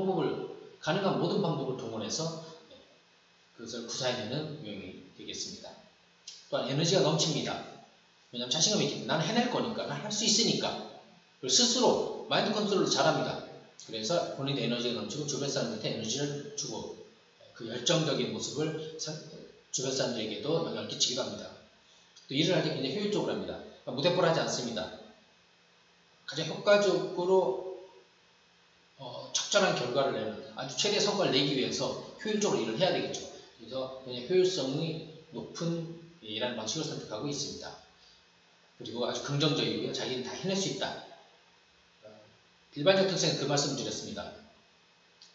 방법을 동원해서 그것을 구사해내는 유형이 되겠습니다. 또한 에너지가 넘칩니다. 왜냐하면 자신감이 있기 때문에 나는 해낼 거니까, 난 할 수 있으니까. 그리고 스스로 마인드 컨트롤을 잘합니다. 그래서 본인의 에너지가 넘치고 주변 사람들한테 에너지를 주고 그 열정적인 모습을 주변 사람들에게도 영향을 끼치기도 합니다. 또 일을 할 때 굉장히 효율적으로 합니다. 그러니까 무대뽀를 하지 않습니다. 가장 효과적으로 적절한 결과를 내는, 아주 최대의 성과를 내기 위해서 효율적으로 일을 해야 되겠죠. 그래서 굉장히 효율성이 높은 일하는 방식을 선택하고 있습니다. 그리고 아주 긍정적이고요. 자기는 다 해낼 수 있다. 일반적 특성은 그 말씀을 드렸습니다.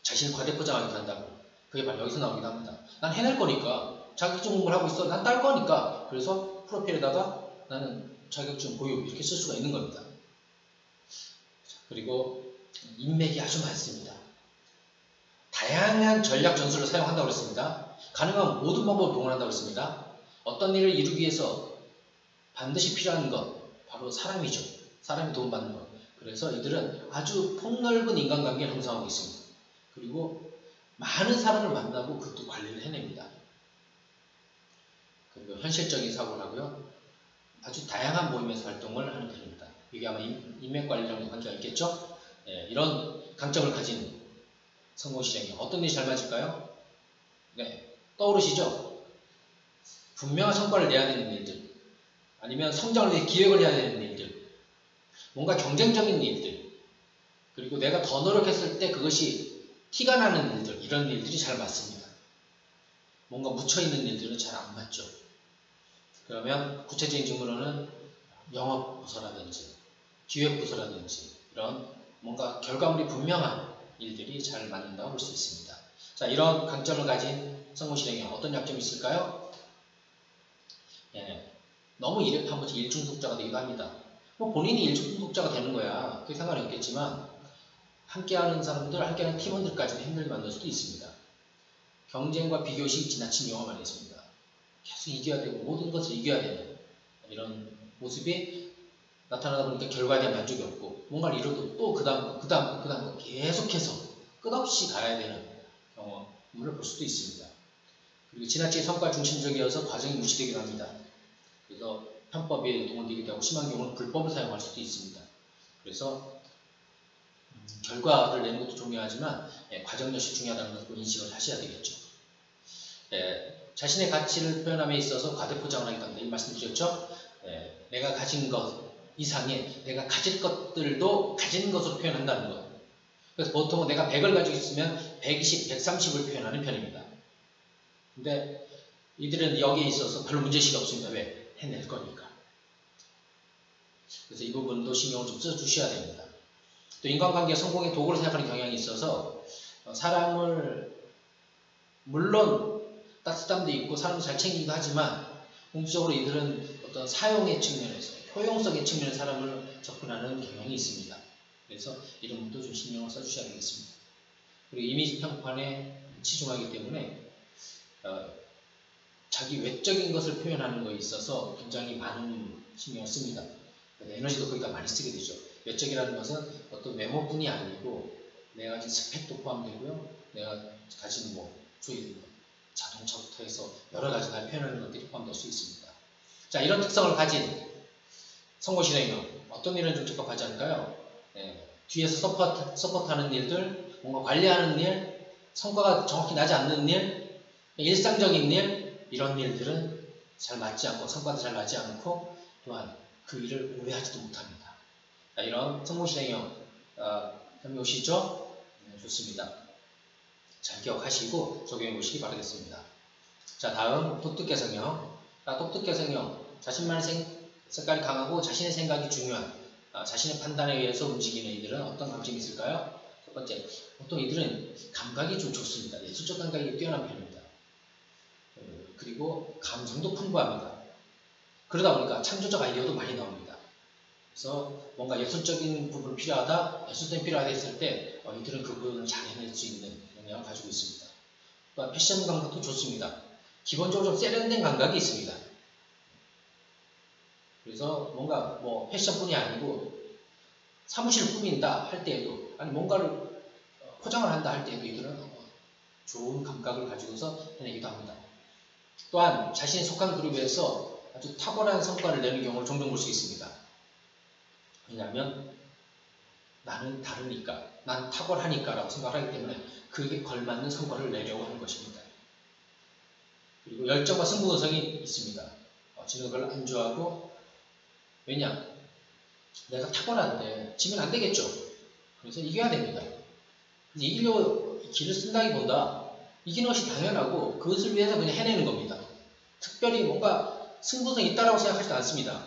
자신을 과대포장하기도 한다고. 그게 바로 여기서 나오기도 합니다. 난 해낼 거니까, 자격증 공부를 하고 있어. 난 딸 거니까. 그래서 프로필에다가 나는 자격증 보유 이렇게 쓸 수가 있는 겁니다. 그리고 인맥이 아주 많습니다. 다양한 전략 전술을 사용한다고 했습니다. 가능한 모든 방법을 동원한다고 했습니다. 어떤 일을 이루기 위해서 반드시 필요한 것, 바로 사람이죠. 사람이 도움받는 것. 그래서 이들은 아주 폭넓은 인간관계를 형성하고 있습니다. 그리고 많은 사람을 만나고 그것도 관리를 해냅니다. 그리고 현실적인 사고를 하고요. 아주 다양한 모임에서 활동을 하는 편입니다. 이게 아마 인맥관리랑도 관계가 있겠죠? 네, 이런 강점을 가진 성공실행위. 어떤 일이 잘 맞을까요? 네, 떠오르시죠? 분명한 성과를 내야 되는 일들, 아니면 성장을 위해 기획을 해야 되는 일들, 뭔가 경쟁적인 일들, 그리고 내가 더 노력했을 때 그것이 티가 나는 일들, 이런 일들이 잘 맞습니다. 뭔가 묻혀있는 일들은 잘 안 맞죠. 그러면 구체적인 직무로는 영업부서라든지 기획부서라든지 이런 뭔가 결과물이 분명한 일들이 잘 맞는다고 볼 수 있습니다. 자, 이런 강점을 가진 성공실행위 어떤 약점이 있을까요? 예, 너무 일에 파묻혀 일중독자가 되기도 합니다. 뭐 본인이 일중독자가 되는 거야. 그게 상관이 없겠지만 함께하는 사람들, 함께하는 팀원들까지는 힘들게 만들 수도 있습니다. 경쟁과 비교의식이 지나친 경우가 많이 있습니다. 계속 이겨야 되고 모든 것을 이겨야 되는 이런 모습이 나타나다 보니까 결과에 대한 만족이 없고 뭔가를 이뤄도 또 그 다음 거 계속해서 끝없이 가야 되는 경험을 볼 수도 있습니다. 그리고 지나치게 성과 중심적이어서 과정이 무시되기도 합니다. 그래서 편법에 동원되기도 하고 심한 경우는 불법을 사용할 수도 있습니다. 그래서 결과를 내는 것도 중요하지만 과정 역시 중요하다는 것을 인식을 하셔야 되겠죠. 자신의 가치를 표현함에 있어서 과대포장을 하기도 합니다. 이 말씀드렸죠? 내가 가진 것 이상의 내가 가질 것들도 가진 것으로 표현한다는 것. 그래서 보통은 내가 100을 가지고 있으면 120, 130을 표현하는 편입니다. 근데 이들은 여기에 있어서 별로 문제의식이 없습니다. 왜? 해낼 거니까. 그래서 이 부분도 신경을 좀 써주셔야 됩니다. 또 인간관계 성공의 도구를 생각하는 경향이 있어서 사람을 물론 따뜻함도 있고 사람도 잘 챙기기도 하지만 공적으로 이들은 어떤 사용의 측면에서 효용성의 측면에서 사람을 접근하는 경향이 있습니다. 그래서 이런 부분도 좀 신경을 써주셔야 되겠습니다. 그리고 이미지 평판에 치중하기 때문에 자기 외적인 것을 표현하는 것에 있어서 굉장히 많은 신경을 씁니다. 에너지도 거기다 많이 쓰게 되죠. 외적이라는 것은 어떤 외모뿐이 아니고 내가 가진 스펙도 포함되고요. 내가 가진 소위 자동차부터 해서 여러 가지 날 표현하는 것들이 포함될 수 있습니다. 자, 이런 특성을 가진 성공실행위 어떤 일은 좀 적합하지 않을까요? 뒤에서 서포트하는 일들, 뭔가 관리하는 일, 성과가 정확히 나지 않는 일, 일상적인 일, 이런 일들은 잘 맞지 않고 성과도 잘 나지 않고 또한 그 일을 오래 하지도 못합니다. 자, 이런 성공실행위 감이 오시죠? 좋습니다. 잘 기억하시고 적용해 보시기 바라겠습니다. 자, 다음 독특개성형. 독특개성형, 자신만의 색깔이 강하고 자신의 생각이 중요한 자신의 판단에 의해서 움직이는 이들은 어떤 감점이 있을까요? 첫 번째, 보통 이들은 감각이 좀 좋습니다. 예술적 감각이 뛰어난 편입니다. 그리고 감성도 풍부합니다. 그러다 보니까 창조적 아이디어도 많이 나옵니다. 그래서 뭔가 예술적인 부분이 필요하다, 예술적인 필요하다 했을 때 이들은 그 부분을 잘 해낼 수 있는 영향을 가지고 있습니다. 또한 패션 감각도 좋습니다. 기본적으로 좀 세련된 감각이 있습니다. 그래서 뭔가 패션뿐이 아니고 사무실을 꾸민다 할 때에도 아니 뭔가를 포장을 한다 할 때에도 이들은 좋은 감각을 가지고서 해내기도 합니다. 또한 자신이 속한 그룹에서 아주 탁월한 성과를 내는 경우를 종종 볼 수 있습니다. 왜냐하면 나는 다르니까, 난 탁월하니까 라고 생각하기 때문에 그에 걸맞는 성과를 내려고 하는 것입니다. 그리고 열정과 승부성이 있습니다. 지는 그걸 안주하고 왜냐? 내가 탁월한데 지면 안 되겠죠. 그래서 이겨야 됩니다. 이기려 길을 쓴다기보다 이기는 것이 당연하고 그것을 위해서 그냥 해내는 겁니다. 특별히 뭔가 승부성이 있다라고 생각하지도 않습니다.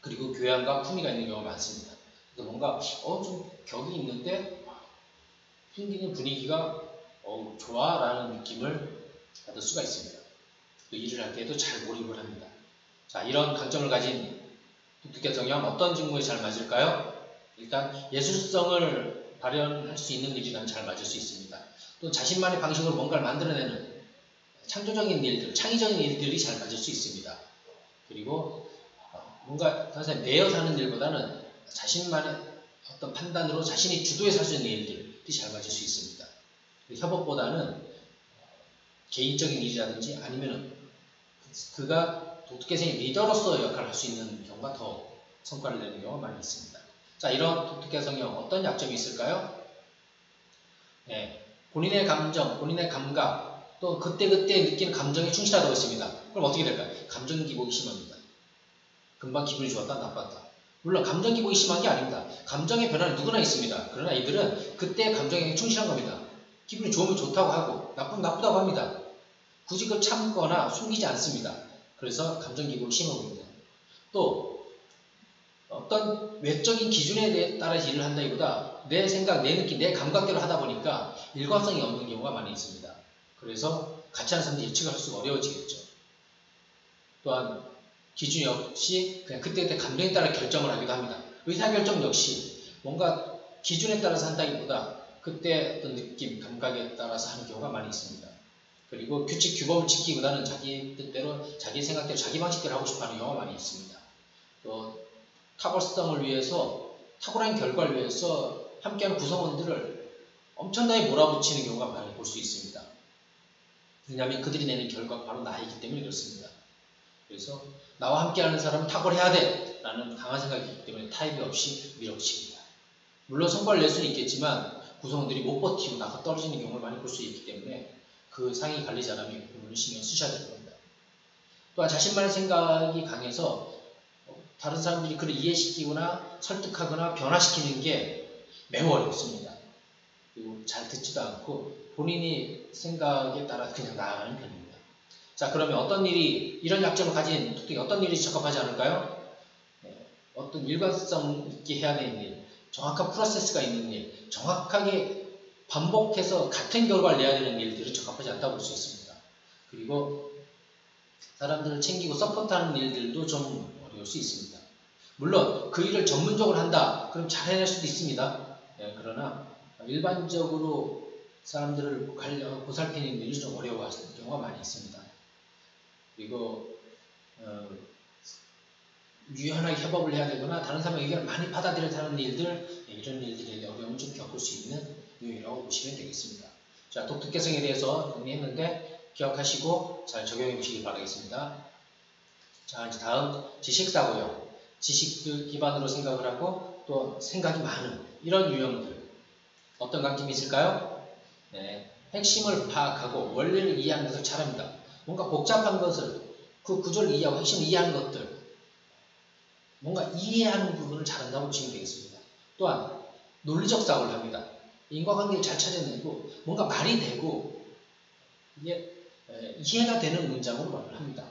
그리고 교양과 품위가 있는 경우가 많습니다. 그래서 뭔가 좀 격이 있는데 풍기는 분위기가 좋아라는 느낌을 받을 수가 있습니다. 또 일을 할 때도 잘 몰입을 합니다. 자, 이런 강점을 가진 독특한 성향 어떤 직무에 잘 맞을까요? 일단 예술성을 발현할 수 있는 일이라면 잘 맞을 수 있습니다. 또 자신만의 방식으로 뭔가를 만들어내는 창조적인 일들, 창의적인 일들이 잘 맞을 수 있습니다. 그리고 뭔가 다른 사람이 내어서 하는 일보다는 자신만의 어떤 판단으로 자신이 주도해서 할 수 있는 일들이 잘 맞을 수 있습니다. 협업보다는 개인적인 일이라든지 아니면은 그가 독특해성의 리더로서 역할을 할 수 있는 경우가 더 성과를 내는 경우가 많이 있습니다. 자, 이런 독특한 성형 어떤 약점이 있을까요? 네, 본인의 감정, 본인의 감각, 또 그때그때 느끼는 감정에 충실하다고 했습니다. 그럼 어떻게 될까요? 감정 기복이 심합니다. 금방 기분이 좋았다, 나빴다. 물론 감정 기복이 심한 게 아닙니다. 감정의 변화는 누구나 있습니다. 그러나 이들은 그때 감정에 충실한 겁니다. 기분이 좋으면 좋다고 하고 나쁘면 나쁘다고 합니다. 굳이 그 참거나 숨기지 않습니다. 그래서 감정 기복이 심한 겁니다. 또 어떤 외적인 기준에 따라서 일을 한다기보다 내 생각, 내 느낌, 내 감각대로 하다 보니까 일관성이 없는 경우가 많이 있습니다. 그래서 같이 하는 사람들이 예측할 수가 어려워지겠죠. 또한 기준이 없이 그냥 그때그때 감정에 따라 결정을 하기도 합니다. 의사결정 역시 뭔가 기준에 따라서 한다기보다 그때 어떤 느낌, 감각에 따라서 하는 경우가 많이 있습니다. 그리고 규칙, 규범을 지키기보다는 자기 뜻대로, 자기 생각대로, 자기 방식대로 하고 싶어하는 경우가 많이 있습니다. 또 탁월성을 위해서, 탁월한 결과를 위해서 함께하는 구성원들을 엄청나게 몰아붙이는 경우가 많이 볼 수 있습니다. 왜냐하면 그들이 내는 결과가 바로 나이기 때문에 그렇습니다. 그래서 나와 함께하는 사람은 탁월해야 돼! 라는 강한 생각이 있기 때문에 타협이 없이 밀어붙입니다. 물론 성과를 낼 수는 있겠지만 구성원들이 못 버티고 나가 떨어지는 경우를 많이 볼 수 있기 때문에 그 상위 관리자람이 그 부분을 신경 쓰셔야 될 겁니다. 또한 자신만의 생각이 강해서 다른 사람들이 그를 이해시키거나 설득하거나 변화시키는 게 매우 어렵습니다. 그리고 잘 듣지도 않고 본인이 생각에 따라 그냥 나아가는 편입니다. 자, 그러면 어떤 일이, 이런 약점을 가진 특히 어떤 일이 적합하지 않을까요? 어떤 일관성 있게 해야 되는 일, 정확한 프로세스가 있는 일, 정확하게 반복해서 같은 결과를 내야 되는 일들은 적합하지 않다고 볼 수 있습니다. 그리고 사람들을 챙기고 서포트하는 일들도 좀 어려울 수 있습니다. 물론 그 일을 전문적으로 한다, 그럼 잘 해낼 수도 있습니다. 그러나 일반적으로 사람들을 보살피는 일을 좀 어려워하시는 경우가 많이 있습니다. 그리고 유연하게 협업을 해야 되거나 다른 사람의 의견을 많이 받아들여야 하는 일들, 이런 일들의 어려움을 좀 겪을 수 있는 요인이라고 보시면 되겠습니다. 자, 독특성에 대해서 정리했는데 기억하시고 잘 적용해 보시기 바라겠습니다. 자, 이제 다음 지식사고요. 지식을 기반으로 생각을 하고 또 생각이 많은 이런 유형들 어떤 강점이 있을까요? 네, 핵심을 파악하고 원리를 이해하는 것을 잘합니다. 뭔가 복잡한 것을 그 구조를 이해하고 핵심을 이해하는 것들 뭔가 이해하는 부분을 잘한다고 보시면 되겠습니다. 또한 논리적 사고를 합니다. 인과관계를 잘 찾아내고 뭔가 말이 되고 이게 이해가 되는 문장으로 말을 합니다.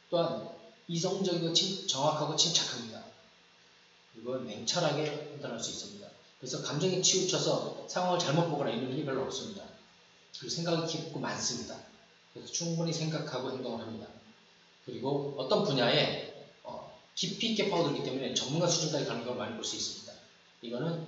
또한 이성적이고 정확하고 침착합니다. 그리고 냉철하게 판단할 수 있습니다. 그래서 감정에 치우쳐서 상황을 잘못 보거나 이런 일이 별로 없습니다. 그리고 생각이 깊고 많습니다. 그래서 충분히 생각하고 행동을 합니다. 그리고 어떤 분야에 깊이 있게 파고들기 때문에 전문가 수준까지 가는 걸 많이 볼 수 있습니다. 이거는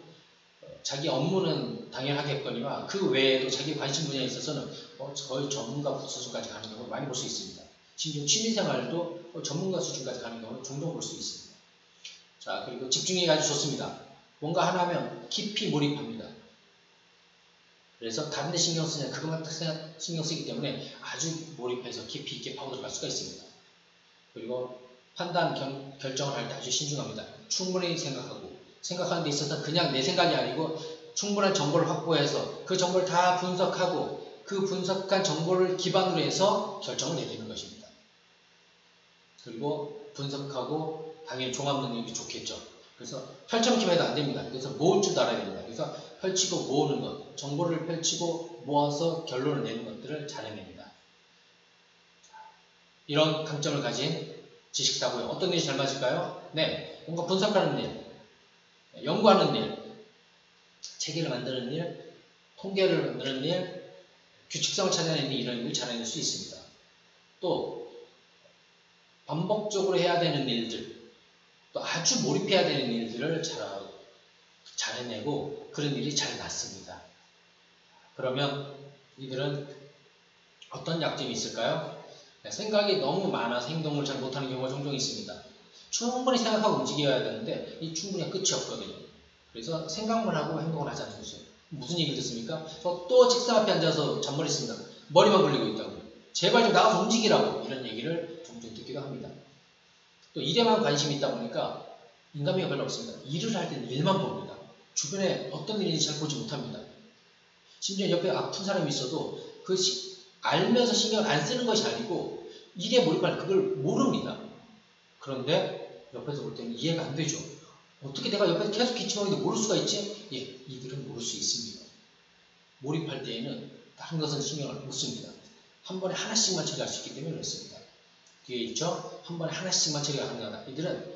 자기 업무는 당연하겠거니와 그 외에도 자기 관심 분야에 있어서는 거의 전문가 수준까지 가는 경우를 많이 볼 수 있습니다. 심지어 취미생활도 전문가 수준까지 가는 경우를 종종 볼 수 있습니다. 자, 그리고 집중력이 아주 좋습니다. 뭔가 하나 하면 깊이 몰입합니다. 그래서 다른 데 신경 쓰냐 그것만 신경 쓰기 때문에 아주 몰입해서 깊이 있게 파고들어갈 수가 있습니다. 그리고 판단, 결정을 할 때 아주 신중합니다. 충분히 생각하고 생각하는 데 있어서 그냥 내 생각이 아니고 충분한 정보를 확보해서 그 정보를 다 분석하고 그 분석한 정보를 기반으로 해서 결정을 내리는 것입니다. 그리고 분석하고 당연히 종합 능력이 좋겠죠. 그래서 펼쳐놓기만 해도 안 됩니다. 그래서 모을 줄도 알아야 됩니다. 그래서 펼치고 모으는 것, 정보를 펼치고 모아서 결론을 내는 것들을 잘 해냅니다. 이런 강점을 가진 지식사고요. 어떤 일이 잘 맞을까요? 네, 뭔가 분석하는 일. 연구하는 일, 체계를 만드는 일, 통계를 만드는 일, 규칙성을 찾아내는 이런 일을 잘해낼 수 있습니다. 또 반복적으로 해야 되는 일들, 또 아주 몰입해야 되는 일들을 잘 해내고 그런 일이 잘 났습니다. 그러면 이들은 어떤 약점이 있을까요? 생각이 너무 많아서 행동을 잘 못하는 경우가 종종 있습니다. 충분히 생각하고 움직여야 되는데 이 충분히 끝이 없거든요. 그래서 생각만 하고 행동을 하지 않는 거죠. 무슨 얘기를 듣습니까? 저 또 책상 앞에 앉아서 잔머리 씁니다. 머리만 굴리고 있다고. 제발 좀 나가서 움직이라고 이런 얘기를 종종 듣기도 합니다. 또 일에만 관심이 있다 보니까 인간미가 별로 없습니다. 일을 할 때는 일만 봅니다. 주변에 어떤 일인지 잘 보지 못합니다. 심지어 옆에 아픈 사람이 있어도 알면서 신경을 안 쓰는 것이 아니고 일에 몰입할 그걸 모릅니다. 그런데 옆에서 볼 때는 이해가 안 되죠. 어떻게 내가 옆에서 계속 기침하는데 모를 수가 있지? 예, 이들은 모를 수 있습니다. 몰입할 때에는 다른 것은 신경을 못 씁니다. 한 번에 하나씩만 처리할 수 있기 때문에 그렇습니다. 뒤에 있죠? 한 번에 하나씩만 처리가 가능하다. 이들은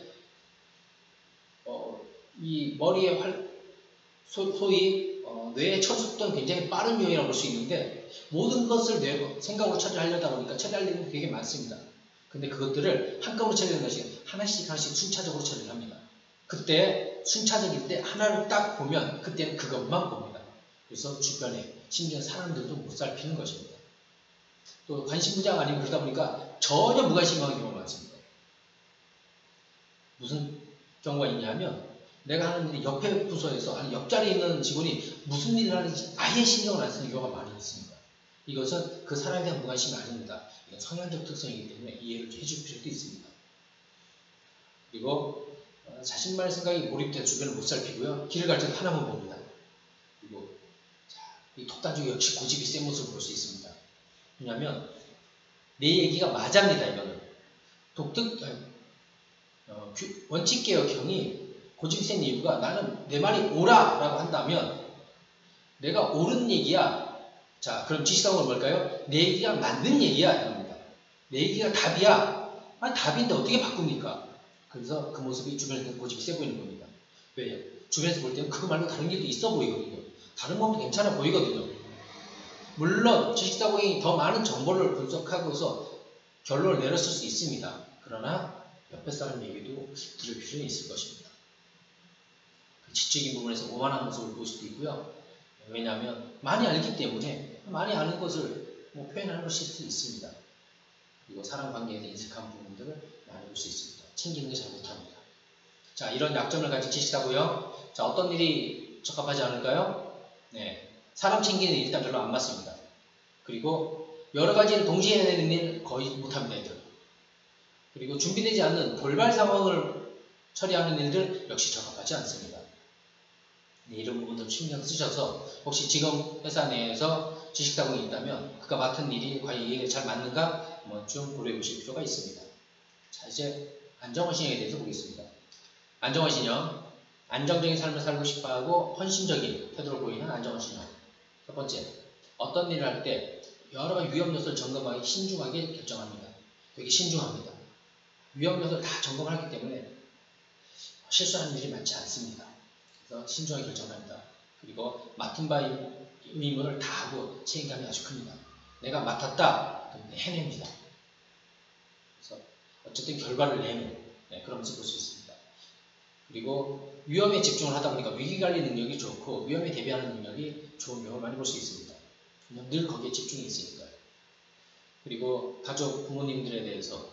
이 머리의 소위 뇌의 처속도는 굉장히 빠른 유형이라고 볼 수 있는데 모든 것을 생각으로 처리하려다 보니까 처리할 일은 되게 많습니다. 근데 그것들을 한꺼번에 처리하는 것이 하나씩 순차적으로 처리를 합니다. 그때 순차적일 때 하나를 딱 보면 그때는 그것만 봅니다. 그래서 주변에 심지어 사람들도 못 살피는 것입니다. 또 관심부장 아니면 그러다 보니까 전혀 무관심한 경우가 많습니다. 무슨 경우가 있냐면 내가 하는 일이 옆에 부서에서 아니 옆자리에 있는 직원이 무슨 일을 하는지 아예 신경을 안 쓰는 경우가 많이 있습니다. 이것은 그 사람에 대한 무관심이 아닙니다. 이건 성향적 특성이기 때문에 이해를 해줄 필요도 있습니다. 그리고 자신만의 생각이 몰입돼 주변을 못 살피고요. 길을 갈 때도 하나만 봅니다. 그리고 이 톡단족 역시 고집이 센 모습을 볼 수 있습니다. 왜냐하면 내 얘기가 맞합니다. 이거는 원칙개혁형이 고집이 센 이유가 나는 내 말이 옳아라고 한다면 내가 옳은 얘기야. 자, 그럼 지시사항은 뭘까요? 내 얘기가 맞는 얘기야. 이겁니다. 내 얘기가 답이야. 아니, 답인데 어떻게 바꿉니까? 그래서 그 모습이 주변에서 고집이 세 보이는 겁니다. 왜요? 주변에서 볼 때는 그거 말고 다른 길도 있어 보이거든요. 다른 방법도 괜찮아 보이거든요. 물론 지식사고이 더 많은 정보를 분석하고서 결론을 내렸을 수 있습니다. 그러나 옆에 사람 얘기도 들을 필요는 있을 것입니다. 그 지적인 부분에서 오만한 모습을 볼 수도 있고요. 왜냐하면 많이 알기 때문에 많이 아는 것을 표현하는 것일 수 있습니다. 그리고 사람 관계에 대해 인색한 부분들을 많이 볼 수 있습니다. 챙기는 게 잘 못합니다. 자, 이런 약점을 가진 지식사고요. 자, 어떤 일이 적합하지 않을까요? 네, 사람 챙기는 일 일단 별로 안 맞습니다. 그리고 여러 가지를 동시에 해내는 일 거의 못합니다. 애들. 그리고 준비되지 않는 돌발 상황을 처리하는 일들 역시 적합하지 않습니다. 네, 이런 부분들 신경 쓰셔서 혹시 지금 회사 내에서 지식사고이 있다면 그가 맡은 일이 과연 이해가 잘 맞는가 한번 좀 고려해 보실 필요가 있습니다. 자, 이제 안정원 신형에 대해서 보겠습니다. 안정원 신형, 안정적인 삶을 살고 싶어하고 헌신적인 태도를 보이는 안정원 신형. 첫 번째, 어떤 일을 할 때 여러 가지 위험 요소를 점검하기 신중하게 결정합니다. 되게 신중합니다. 위험 요소를 다 점검하기 때문에 실수하는 일이 많지 않습니다. 그래서 신중하게 결정합니다. 그리고 맡은 바의 의무를 다 하고 책임감이 아주 큽니다. 내가 맡았다, 그럼 해냅니다. 그래서 어쨌든 결과를 내는 그런 모습을 볼 수 있습니다. 그리고 위험에 집중을 하다 보니까 위기관리 능력이 좋고 위험에 대비하는 능력이 좋은 경우를 많이 볼 수 있습니다. 늘 거기에 집중이 있으니까요. 그리고 가족, 부모님들에 대해서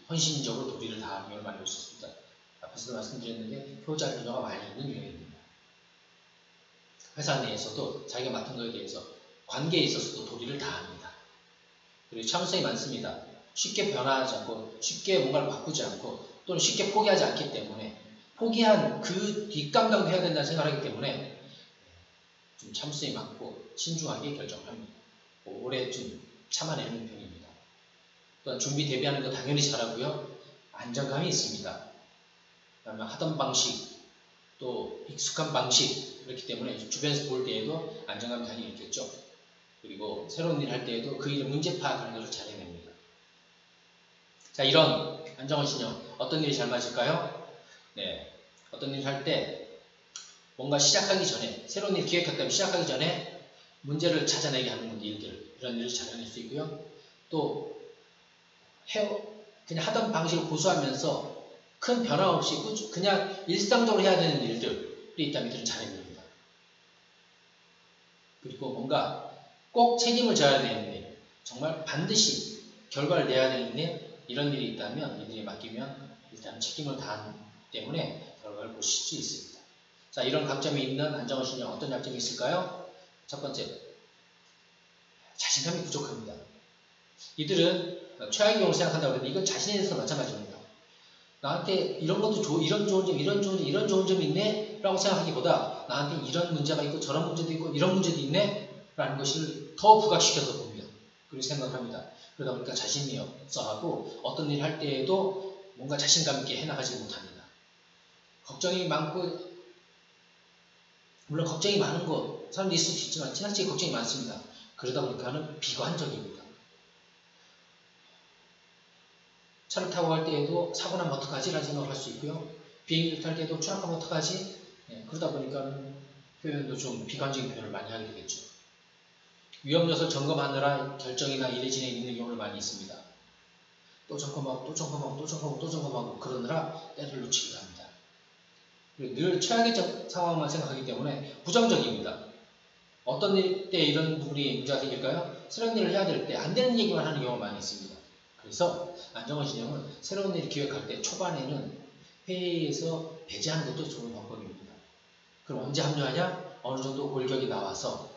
헌신적으로 도리를 다하는 경우를 많이 볼 수 있습니다. 앞에서도 말씀드렸는데 효자 효자가 많이 있는 유형입니다. 회사 내에서도 자기가 맡은 것에 대해서 관계에 있어서도 도리를 다합니다. 그리고 참을성이 많습니다. 쉽게 변화하지 않고 쉽게 뭔가를 바꾸지 않고 또는 쉽게 포기하지 않기 때문에 포기한 그 뒷감당도 해야 된다는 생각을 하기 때문에 좀 참을성이 많고 신중하게 결정합니다. 오래 좀 참아내는 편입니다. 또한 준비 대비하는 거 당연히 잘하고요. 안정감이 있습니다. 그다음에 하던 방식, 또 익숙한 방식 그렇기 때문에 주변에서 볼 때에도 안정감이 당연히 있겠죠. 그리고 새로운 일을 할 때에도 그 일을 문제 파악하는 것을 잘 해냅니다. 자, 이런 안정원 신형 어떤 일이 잘 맞을까요? 네, 어떤 일을 할 때 뭔가 시작하기 전에, 새로운 일 기획했다면 시작하기 전에 문제를 찾아내게 하는 일들, 이런 일을 찾아낼 수 있고요. 또 그냥 하던 방식을 고수하면서 큰 변화 없이 그냥 일상적으로 해야 되는 일들이 있다면 이들은 잘해냅니다. 그리고 뭔가 꼭 책임을 져야 되는 일, 정말 반드시 결과를 내야 되는 일, 이런 일이 있다면 이들이 맡기면 일단 책임을 다하기 때문에 결과를 보실 수 있습니다. 자, 이런 강점이 있는 안정원 신형 어떤 약점이 있을까요? 첫 번째, 자신감이 부족합니다. 이들은 최악의 경우를 생각한다고 했는데 이건 자신에 대해서 마찬가지입니다. 나한테 이런 것도 이런 좋은 점, 이런 좋은 점이 있네? 라고 생각하기보다 나한테 이런 문제가 있고 저런 문제도 있고 이런 문제도 있네? 라는 것을 더 부각시켜서 봅니다. 그리고 생각을 합니다. 그러다 보니까 자신이 없어하고 어떤 일을 할 때에도 뭔가 자신감 있게 해나가지 못합니다. 걱정이 많고, 물론 걱정이 많은 거 사람들이 있을 수 있지만 지나치게 걱정이 많습니다. 그러다 보니까는 비관적입니다. 차를 타고 갈 때에도 사고 나면 어떡하지? 라는 생각을 할 수 있고요. 비행기를 탈 때도 추락하면 어떡하지? 그러다 보니까 표현도 좀 비관적인 표현을 많이 하게 되겠죠. 위험 요소를 점검하느라 결정이나 일에 있는 경우를 많이 있습니다. 또 점검하고 그러느라 때를 놓치기도 합니다. 그리고 늘 최악의 상황만 생각하기 때문에 부정적입니다. 어떤 때 이런 부분이 문제가 생길까요? 새로운 일을 해야 될 때 안 되는 얘기만 하는 경우가 많이 있습니다. 그래서 안정원 신형은 새로운 일을 기획할 때 초반에는 회의에서 배제하는 것도 좋은 방법입니다. 그럼 언제 합류하냐? 어느 정도 골격이 나와서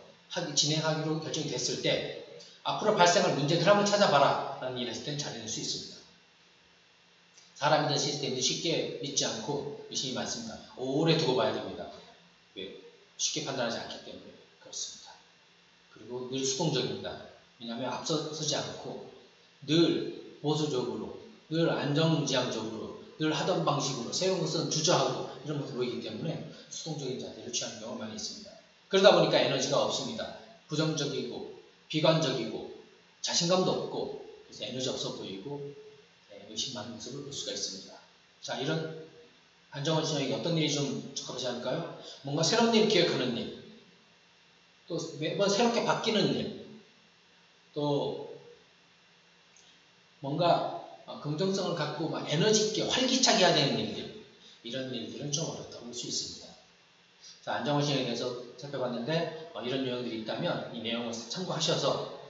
진행하기로 결정이 됐을 때 앞으로 발생할 문제들 한번 찾아봐라 라는 일을 했을 땐 잘해낼 수 있습니다. 사람이든 시스템이든 쉽게 믿지 않고 의심이 많습니다. 오래 두고 봐야 됩니다. 왜? 쉽게 판단하지 않기 때문에 그렇습니다. 그리고 늘 수동적입니다. 왜냐하면 앞서서지 않고 늘 보수적으로, 늘 안정지향적으로, 늘 하던 방식으로, 새로운 것은 주저하고 이런 것을 보이기 때문에 수동적인 자세를 취하는 경우가 많이 있습니다. 그러다 보니까 에너지가 없습니다. 부정적이고 비관적이고 자신감도 없고 그래서 에너지 없어 보이고 의심 많은 모습을 볼 수가 있습니다. 자, 이런 안정원 신형에게 어떤 일이 좀 적합하지 않을까요? 뭔가 새로운 일을 기획하는 일, 또 매번 새롭게 바뀌는 일, 또 뭔가 긍정성을 갖고 막 에너지 있게 활기차게 해야 되는 일들, 이런 일들은 좀 어렵다고 볼 수 있습니다. 자, 안정원 신형에 대해서 살펴봤는데 이런 내용들이 있다면 이 내용을 참고하셔서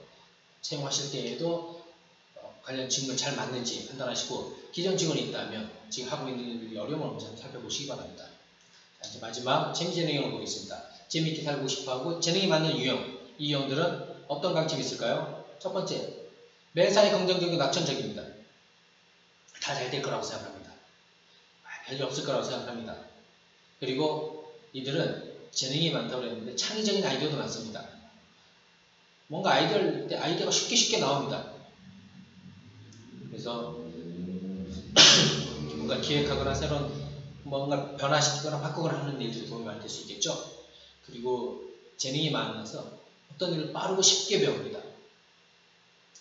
채용하실 때에도 관련 직무에 잘 맞는지 판단하시고 기존 직원이 있다면 지금 하고 있는 일들이 어려움을 한번 살펴보시기 바랍니다. 자, 이제 마지막 재미재능 유형을 보겠습니다. 재미있게 살고 싶어하고 재능이 맞는 유형, 이 유형들은 어떤 강점이 있을까요? 첫 번째, 매사에 긍정적이고 낙천적입니다. 다 잘 될 거라고 생각합니다. 별일 없을 거라고 생각합니다. 그리고 이들은 재능이 많다고 했는데 창의적인 아이디어도 많습니다. 뭔가 아이디어가 쉽게 나옵니다. 그래서 뭔가 기획하거나 새로운 뭔가 변화시키거나 바꾸거나 하는 일들이 도움이 많이 될 수 있겠죠. 그리고 재능이 많아서 어떤 일을 빠르고 쉽게 배웁니다.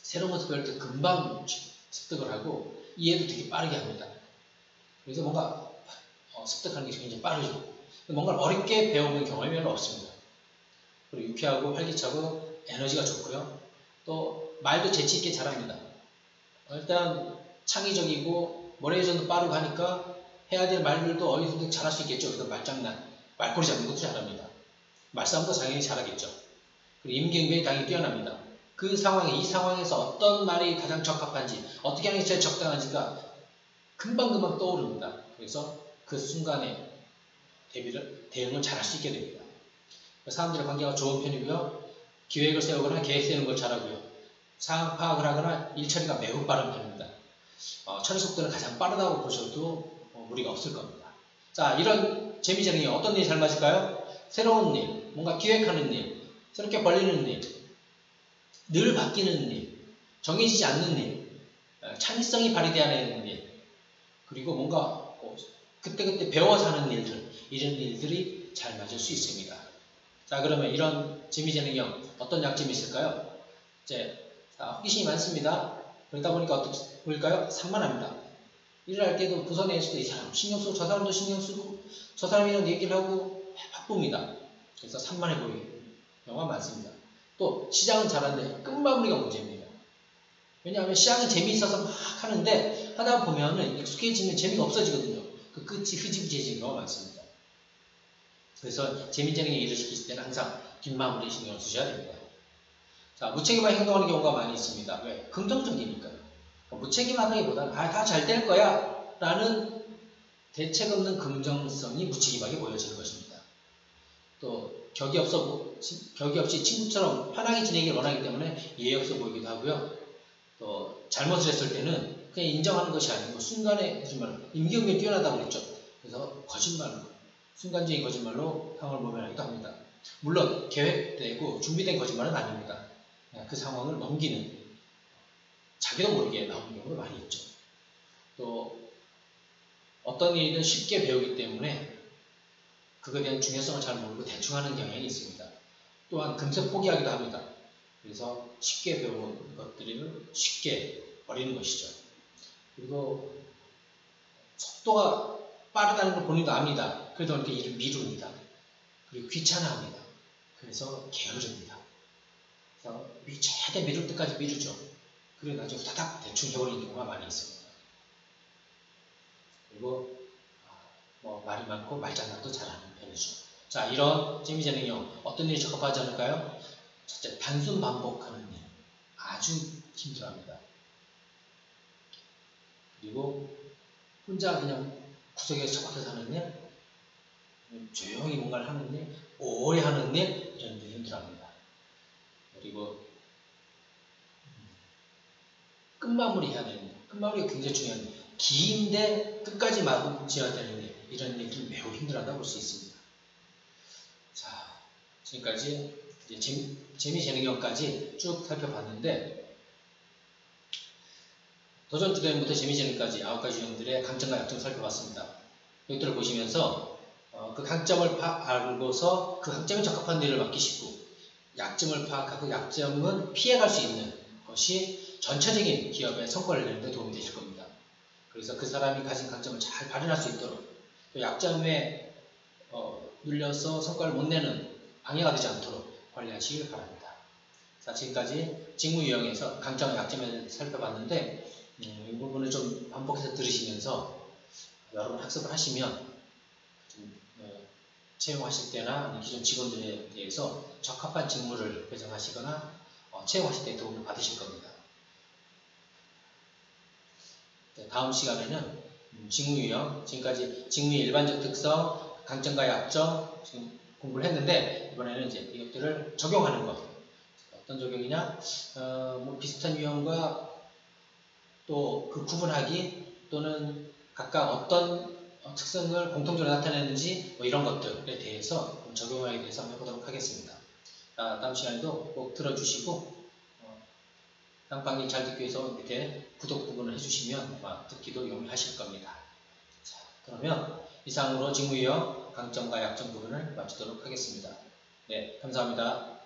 새로운 것을 배울 때 금방 습득을 하고 이해도 되게 빠르게 합니다. 그래서 뭔가 습득하는 게 굉장히 빠르죠. 뭔가를 어렵게 배우는 경험이 별로 없습니다. 그리고 유쾌하고 활기차고 에너지가 좋고요. 또 말도 재치있게 잘합니다. 일단 창의적이고 머리에서도 빠르고 하니까 해야 될 말들도 어디서든 잘할 수 있겠죠. 그래서 말장난, 말꼬리 잡는 것도 잘합니다. 말싸움도 당연히 잘하겠죠. 그리고 임기응변이 당연히 뛰어납니다. 그 상황에, 이 상황에서 어떤 말이 가장 적합한지, 어떻게 하는 게 제일 적당한지가 금방금방 떠오릅니다. 그래서 그 순간에 대응을 잘할 수 있게 됩니다. 사람들의 관계가 좋은 편이고요. 기획을 세우거나 계획 세우는 걸 잘하고요. 상황 파악을 하거나 일 처리가 매우 빠른 편입니다. 처리 속도는 가장 빠르다고 보셔도 무리가 없을 겁니다. 자, 이런 재미재능이 어떤 일이 잘 맞을까요? 새로운 일, 뭔가 기획하는 일, 새롭게 벌리는 일, 늘 바뀌는 일, 정해지지 않는 일, 창의성이 발휘되어야 하는 일, 그리고 뭔가 그때그때 배워서 하는 일들, 이런 일들이 잘 맞을 수 있습니다. 자, 그러면 이런 재미재능형 어떤 약점이 있을까요? 이제 호기심이 많습니다. 그러다 보니까 어떻게 보일까요? 산만합니다. 일을 할 때도 부서 내에서도 이 사람 신경 쓰고 저 사람도 신경 쓰고 저 사람이랑 얘기를 하고 나쁩니다. 그래서 산만해 보이는 경우가 많습니다. 또 시장은 잘하는데 끝마무리가 문제입니다. 왜냐하면 시장은 재미있어서 막 하는데 하다 보면은 익숙해지면 재미가 없어지거든요. 그 끝이 흐지부지해지는 경우가 많습니다. 그래서 재미있는 일을 시키실 때는 항상 뒷마무리에 신경을 쓰셔야 됩니다. 자, 무책임한 행동하는 경우가 많이 있습니다. 왜? 긍정적이니까. 무책임하다기보다는 다 잘 될 거야 라는 대책 없는 긍정성이 무책임하게 보여지는 것입니다. 또 격이 없이 친구처럼 편하게 지내기를 원하기 때문에 예의 없어 보이기도 하고요. 또 잘못을 했을 때는 그냥 인정하는 것이 아니고 순간에 거짓말로 임기응변이 뛰어나다고 그랬죠. 그래서 거짓말로 순간적인 거짓말로 상황을 모면하기도 합니다. 물론 계획되고 준비된 거짓말은 아닙니다. 그 상황을 넘기는 자기도 모르게 나오는 경우도 많이 있죠. 또 어떤 일이든 쉽게 배우기 때문에 그거에 대한 중요성을 잘 모르고 대충 하는 경향이 있습니다. 또한 금세 포기하기도 합니다. 그래서 쉽게 배우는 것들을 쉽게 버리는 것이죠. 그리고 속도가 빠르다는 걸 본인도 압니다. 그래도 이렇게 일을 미룹니다. 그리고 귀찮아합니다. 그래서 게으릅니다. 그래서 최대 미룰 때까지 미루죠. 그리고 나중에 후다닥 대충 해버리는 경우가 많이 있습니다. 그리고 말이 많고 말장난도 잘하는 편이죠. 자, 이런 재미재능형 어떤 일이 적합하지 않을까요? 첫째, 단순 반복하는 일 아주 힘들어합니다. 그리고 혼자 그냥 구석에 처박혀서 하는 일, 조용히 뭔가를 하는 일, 오래 하는 일, 이런 일 힘들어합니다. 그리고 끝마무리 해야 되는 일, 끝마무리가 굉장히 중요한 일, 긴데 끝까지 마무리 지어야 되는 일, 이런 일들을 매우 힘들어한다고 볼 수 있습니다. 자, 지금까지 이제 재미재능형까지 쭉 살펴봤는데, 도전주도형부터 재미재능까지 9가지 유형들의 강점과 약점을 살펴봤습니다. 이것들을 보시면서 그 강점을 알고서 그 강점에 적합한 일을 맡기시고, 약점을 파악하고 약점은 피해갈 수 있는 것이 전체적인 기업의 성과를 내는 데 도움이 되실 겁니다. 그래서 그 사람이 가진 강점을 잘 발현할 수 있도록, 또 약점에 눌려서 성과를 못 내는 방해가 되지 않도록 관리하시길 바랍니다. 자, 지금까지 직무 유형에서 강점과 약점을 살펴봤는데, 이 부분을 좀 반복해서 들으시면서 여러 번 학습을 하시면 채용하실 때나 기존 직원들에 대해서 적합한 직무를 배정하시거나 채용하실 때 도움을 받으실 겁니다. 다음 시간에는 직무 유형, 지금까지 직무의 일반적 특성, 강점과 약점 지금 공부를 했는데, 이번에는 이제 이것들을 적용하는 것. 어떤 적용이냐? 비슷한 유형과 또 그 구분하기, 또는 각각 어떤 특성을 공통적으로 나타내는지 이런 것들에 대해서 적용하기에 대해서 한번 해보도록 하겠습니다. 다음 시간에도 꼭 들어주시고 다음 강의 잘 듣기 위해서 밑에 구독 부분을 해주시면 아마 듣기도 용이하실 겁니다. 자, 그러면 이상으로 직무 유형 강점과 약점 부분을 마치도록 하겠습니다. 네, 감사합니다.